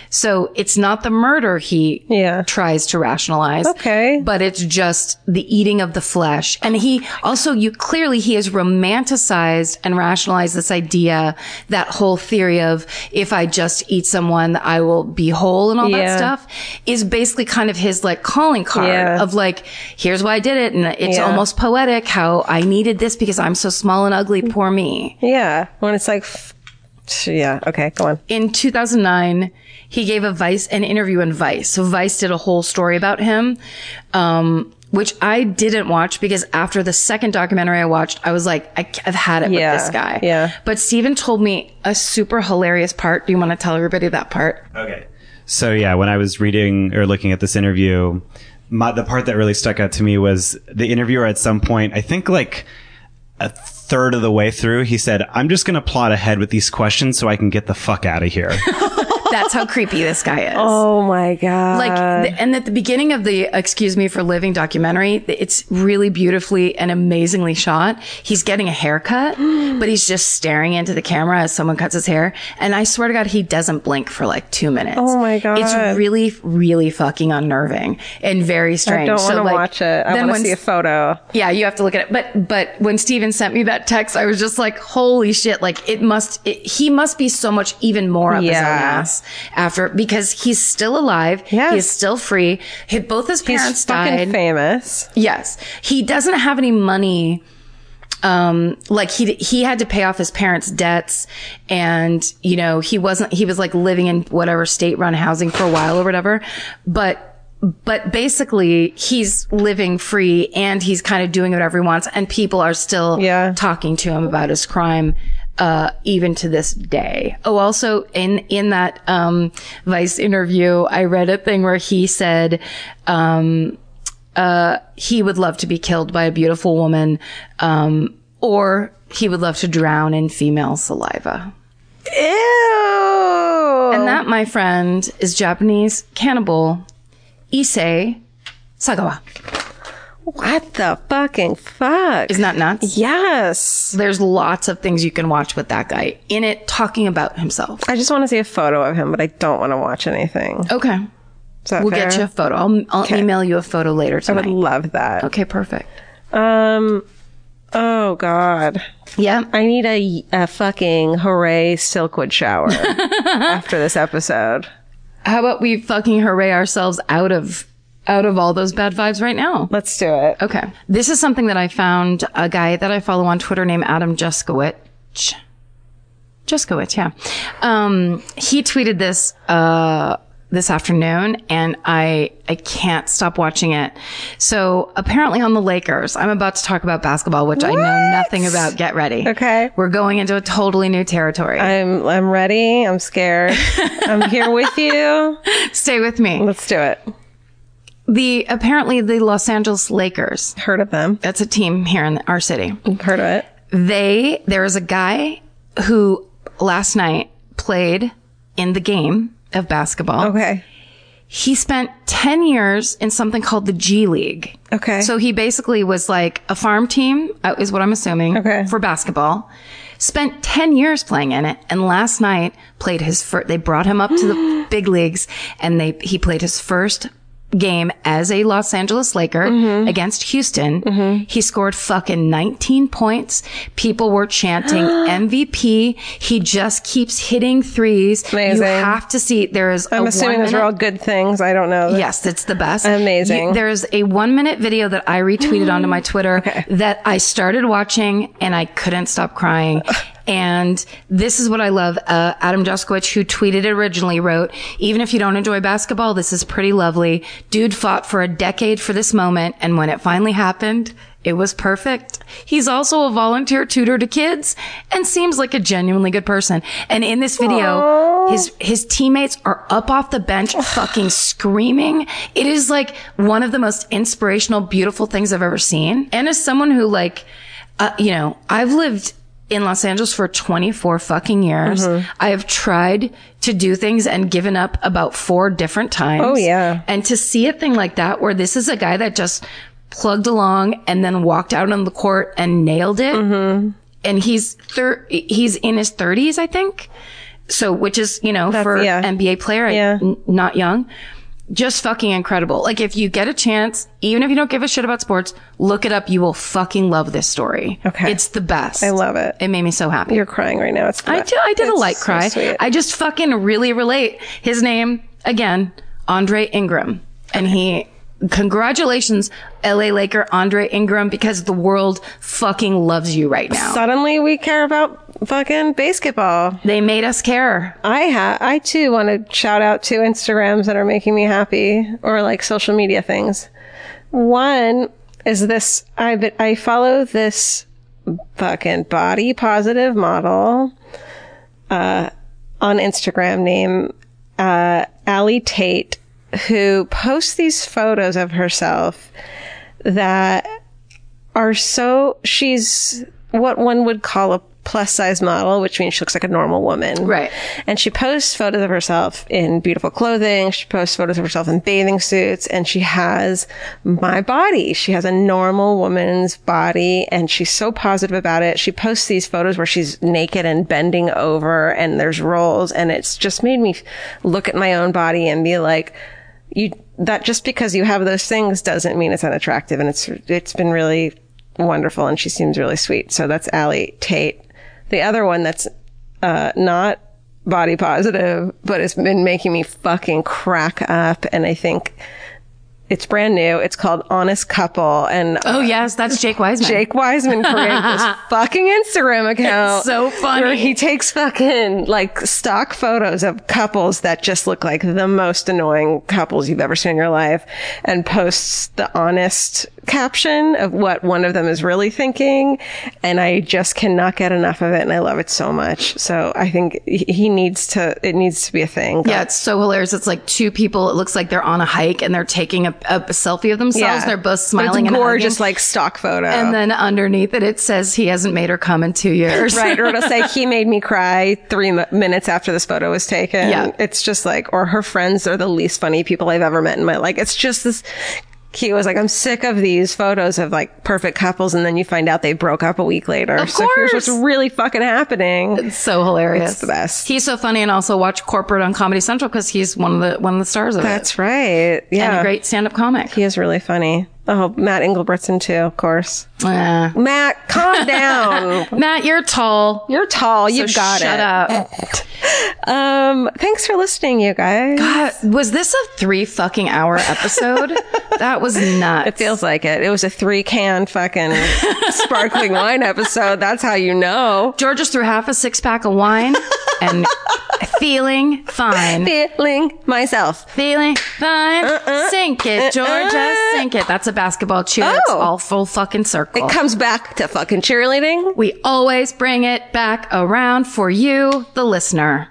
So it's not the murder he tries to rationalize. Okay. But it's just the eating of the flesh. And he has romanticized and rationalized this idea, that whole theory of if I just eat someone, I will be whole and all that stuff is basically kind of his like calling card of like, here's why I did it. And it's almost poetic how I needed this because I'm so small and ugly. Poor me. Yeah. When it's like, okay, go on. In 2009, he gave an interview in Vice. So Vice did a whole story about him, which I didn't watch because after the second documentary I watched, I was like, I've had it with this guy. Yeah. But Steven told me a super hilarious part. Do you want to tell everybody that part? Okay. So yeah, when I was reading or looking at this interview, the part that really stuck out to me was the interviewer at some point, I think like a third of the way through, he said, I'm just going to plot ahead with these questions so I can get the fuck out of here. That's how creepy this guy is. Oh my God. And at the beginning of the Excuse Me for Living documentary, it's really beautifully and amazingly shot. He's getting a haircut, but he's just staring into the camera as someone cuts his hair. And I swear to God, he doesn't blink for like 2 minutes. Oh my God. It's really, really fucking unnerving and very strange. I don't want to watch it. I want to see a photo. Yeah, you have to look at it. But when Steven sent me that text, I was just like, holy shit. Like he must be so much even more up his own ass after, because he's still alive. Yes. He's still free. Both his parents died. He's fucking famous. Yes. He doesn't have any money. Like he had to pay off his parents' debts, and he was like living in whatever state-run housing for a while or whatever. But basically he's living free and he's kind of doing whatever he wants, and people are still talking to him about his crime. Even to this day. Oh, also in that, Vice interview, I read a thing where he said, he would love to be killed by a beautiful woman, or he would love to drown in female saliva. Ew. And that, my friend, is Japanese cannibal Issei Sagawa. What the fucking fuck? Isn't that nuts? Yes. There's lots of things you can watch with that guy in it talking about himself. I just want to see a photo of him, but I don't want to watch anything. Okay. We'll get you a photo. I'll email you a photo later tonight. I would love that. Okay, perfect. Oh God. Yeah. I need a fucking hooray Silkwood shower after this episode. How about we fucking hooray ourselves out of all those bad vibes right now? Let's do it. Okay. This is something that I found a guy that I follow on Twitter named Adam Juskowicz. Joskowicz, yeah. He tweeted this this afternoon, and I can't stop watching it. So apparently on the Lakers, I'm about to talk about basketball, which I know nothing about. Get ready. Okay. We're going into a totally new territory. I'm ready. I'm scared. I'm here with you. Stay with me. Let's do it. Apparently the Los Angeles Lakers. Heard of them. That's a team here in our city. Heard of it. There is a guy who last night played in the game of basketball. Okay. He spent 10 years in something called the G League. Okay. So he basically was like a farm team, is what I'm assuming, for basketball. Spent 10 years playing in it. And last night played his first, they brought him up to the big leagues, and he played his first game as a Los Angeles Laker against Houston. He scored fucking 19 points. People were chanting MVP. He just keeps hitting threes. Amazing. You have to see, I'm assuming those are all good things. I don't know. Yes, it's the best. Amazing. There's a 1-minute video that I retweeted onto my Twitter that I started watching and I couldn't stop crying. And this is what I love. Adam Joskowicz, who tweeted it originally, wrote, "Even if you don't enjoy basketball, this is pretty lovely. Dude fought for a decade for this moment, and when it finally happened, it was perfect. He's also a volunteer tutor to kids and seems like a genuinely good person." And in this video, his teammates are up off the bench fucking screaming. It is like one of the most inspirational, beautiful things I've ever seen. And as someone who I've lived in Los Angeles for 24 fucking years. I have tried to do things and given up about 4 different times. Oh, yeah. And to see a thing like that, where this is a guy that just plugged along and then walked out on the court and nailed it. And he's in his 30s, I think. So, which is, for NBA player, not young. Just fucking incredible. Like, if you get a chance, even if you don't give a shit about sports, look it up. You will fucking love this story. Okay. It's the best. I love it. It made me so happy. You're crying right now. I did a light cry. Sweet. I just fucking really relate. His name, again, Andre Ingram. And congratulations, LA Laker Andre Ingram, because the world fucking loves you right now. Suddenly we care about fucking basketball. They made us care. I too want to shout out 2 Instagrams that are making me happy, or like social media things. One is this, I follow this fucking body positive model, on Instagram named, Allie Tate, who posts these photos of herself that are she's what one would call a plus size model, which means she looks like a normal woman. Right. And she posts photos of herself in beautiful clothing. She posts photos of herself in bathing suits, and she has my body. She has a normal woman's body, and she's so positive about it. She posts these photos where she's naked and bending over, and there's rolls, and it's just made me look at my own body and be like, that just because you have those things doesn't mean it's unattractive. And it's been really wonderful, and she seems really sweet. So that's Allie Tate. The other one that's not body positive, but it's been making me fucking crack up, and I think it's brand new. It's called Honest Couple. And oh, yes, that's Jake Wiseman. Jake Wiseman created this fucking Instagram account. It's so funny. Where he takes fucking like stock photos of couples that just look like the most annoying couples you've ever seen in your life, and posts the honest caption of what one of them is really thinking. And I just cannot get enough of it, and I love it so much. So I think it needs to be a thing. Yeah, it's so hilarious. It's like 2 people, it looks like they're on a hike and they're taking a selfie of themselves. Yeah. They're both smiling, it's and gorgeous, hugging. like stock photo. And then underneath it says he hasn't made her come in 2 years. Right. Or it'll say he made me cry 3 minutes after this photo was taken. Yeah. It's just like, or her friends are the least funny people I've ever met in my life. It's just this. He was like, I'm sick of these photos of like perfect couples, and then you find out they broke up a week later. Of so course. Here's what's really fucking happening. It's so hilarious. It's the best. He's so funny, and also watch Corporate on Comedy Central because he's one of the stars of it. That's right. Yeah. And a great stand-up comic. He is really funny. Oh, Matt Engelbretson too, of course. Matt, calm down. Matt, you're tall. You're tall. You've so got shut it. up. Thanks for listening, you guys. God, was this a 3 fucking hour episode? That was nuts. It feels like it. It was a 3-can fucking sparkling wine episode. That's how you know. George just threw half a 6-pack of wine and feeling fine. Feeling myself. Feeling fine. Sink it, Georgia. Sink it. That's a basketball cheer. It's all full fucking circle. It comes back to fucking cheerleading. We always bring it back around for you, the listener.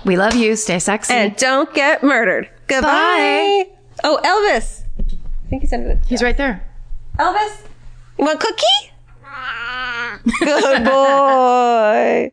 We love you. Stay sexy. And don't get murdered. Goodbye. Bye. Oh, Elvis. I think he said it. He's right there. Elvis, you want a cookie? Good boy.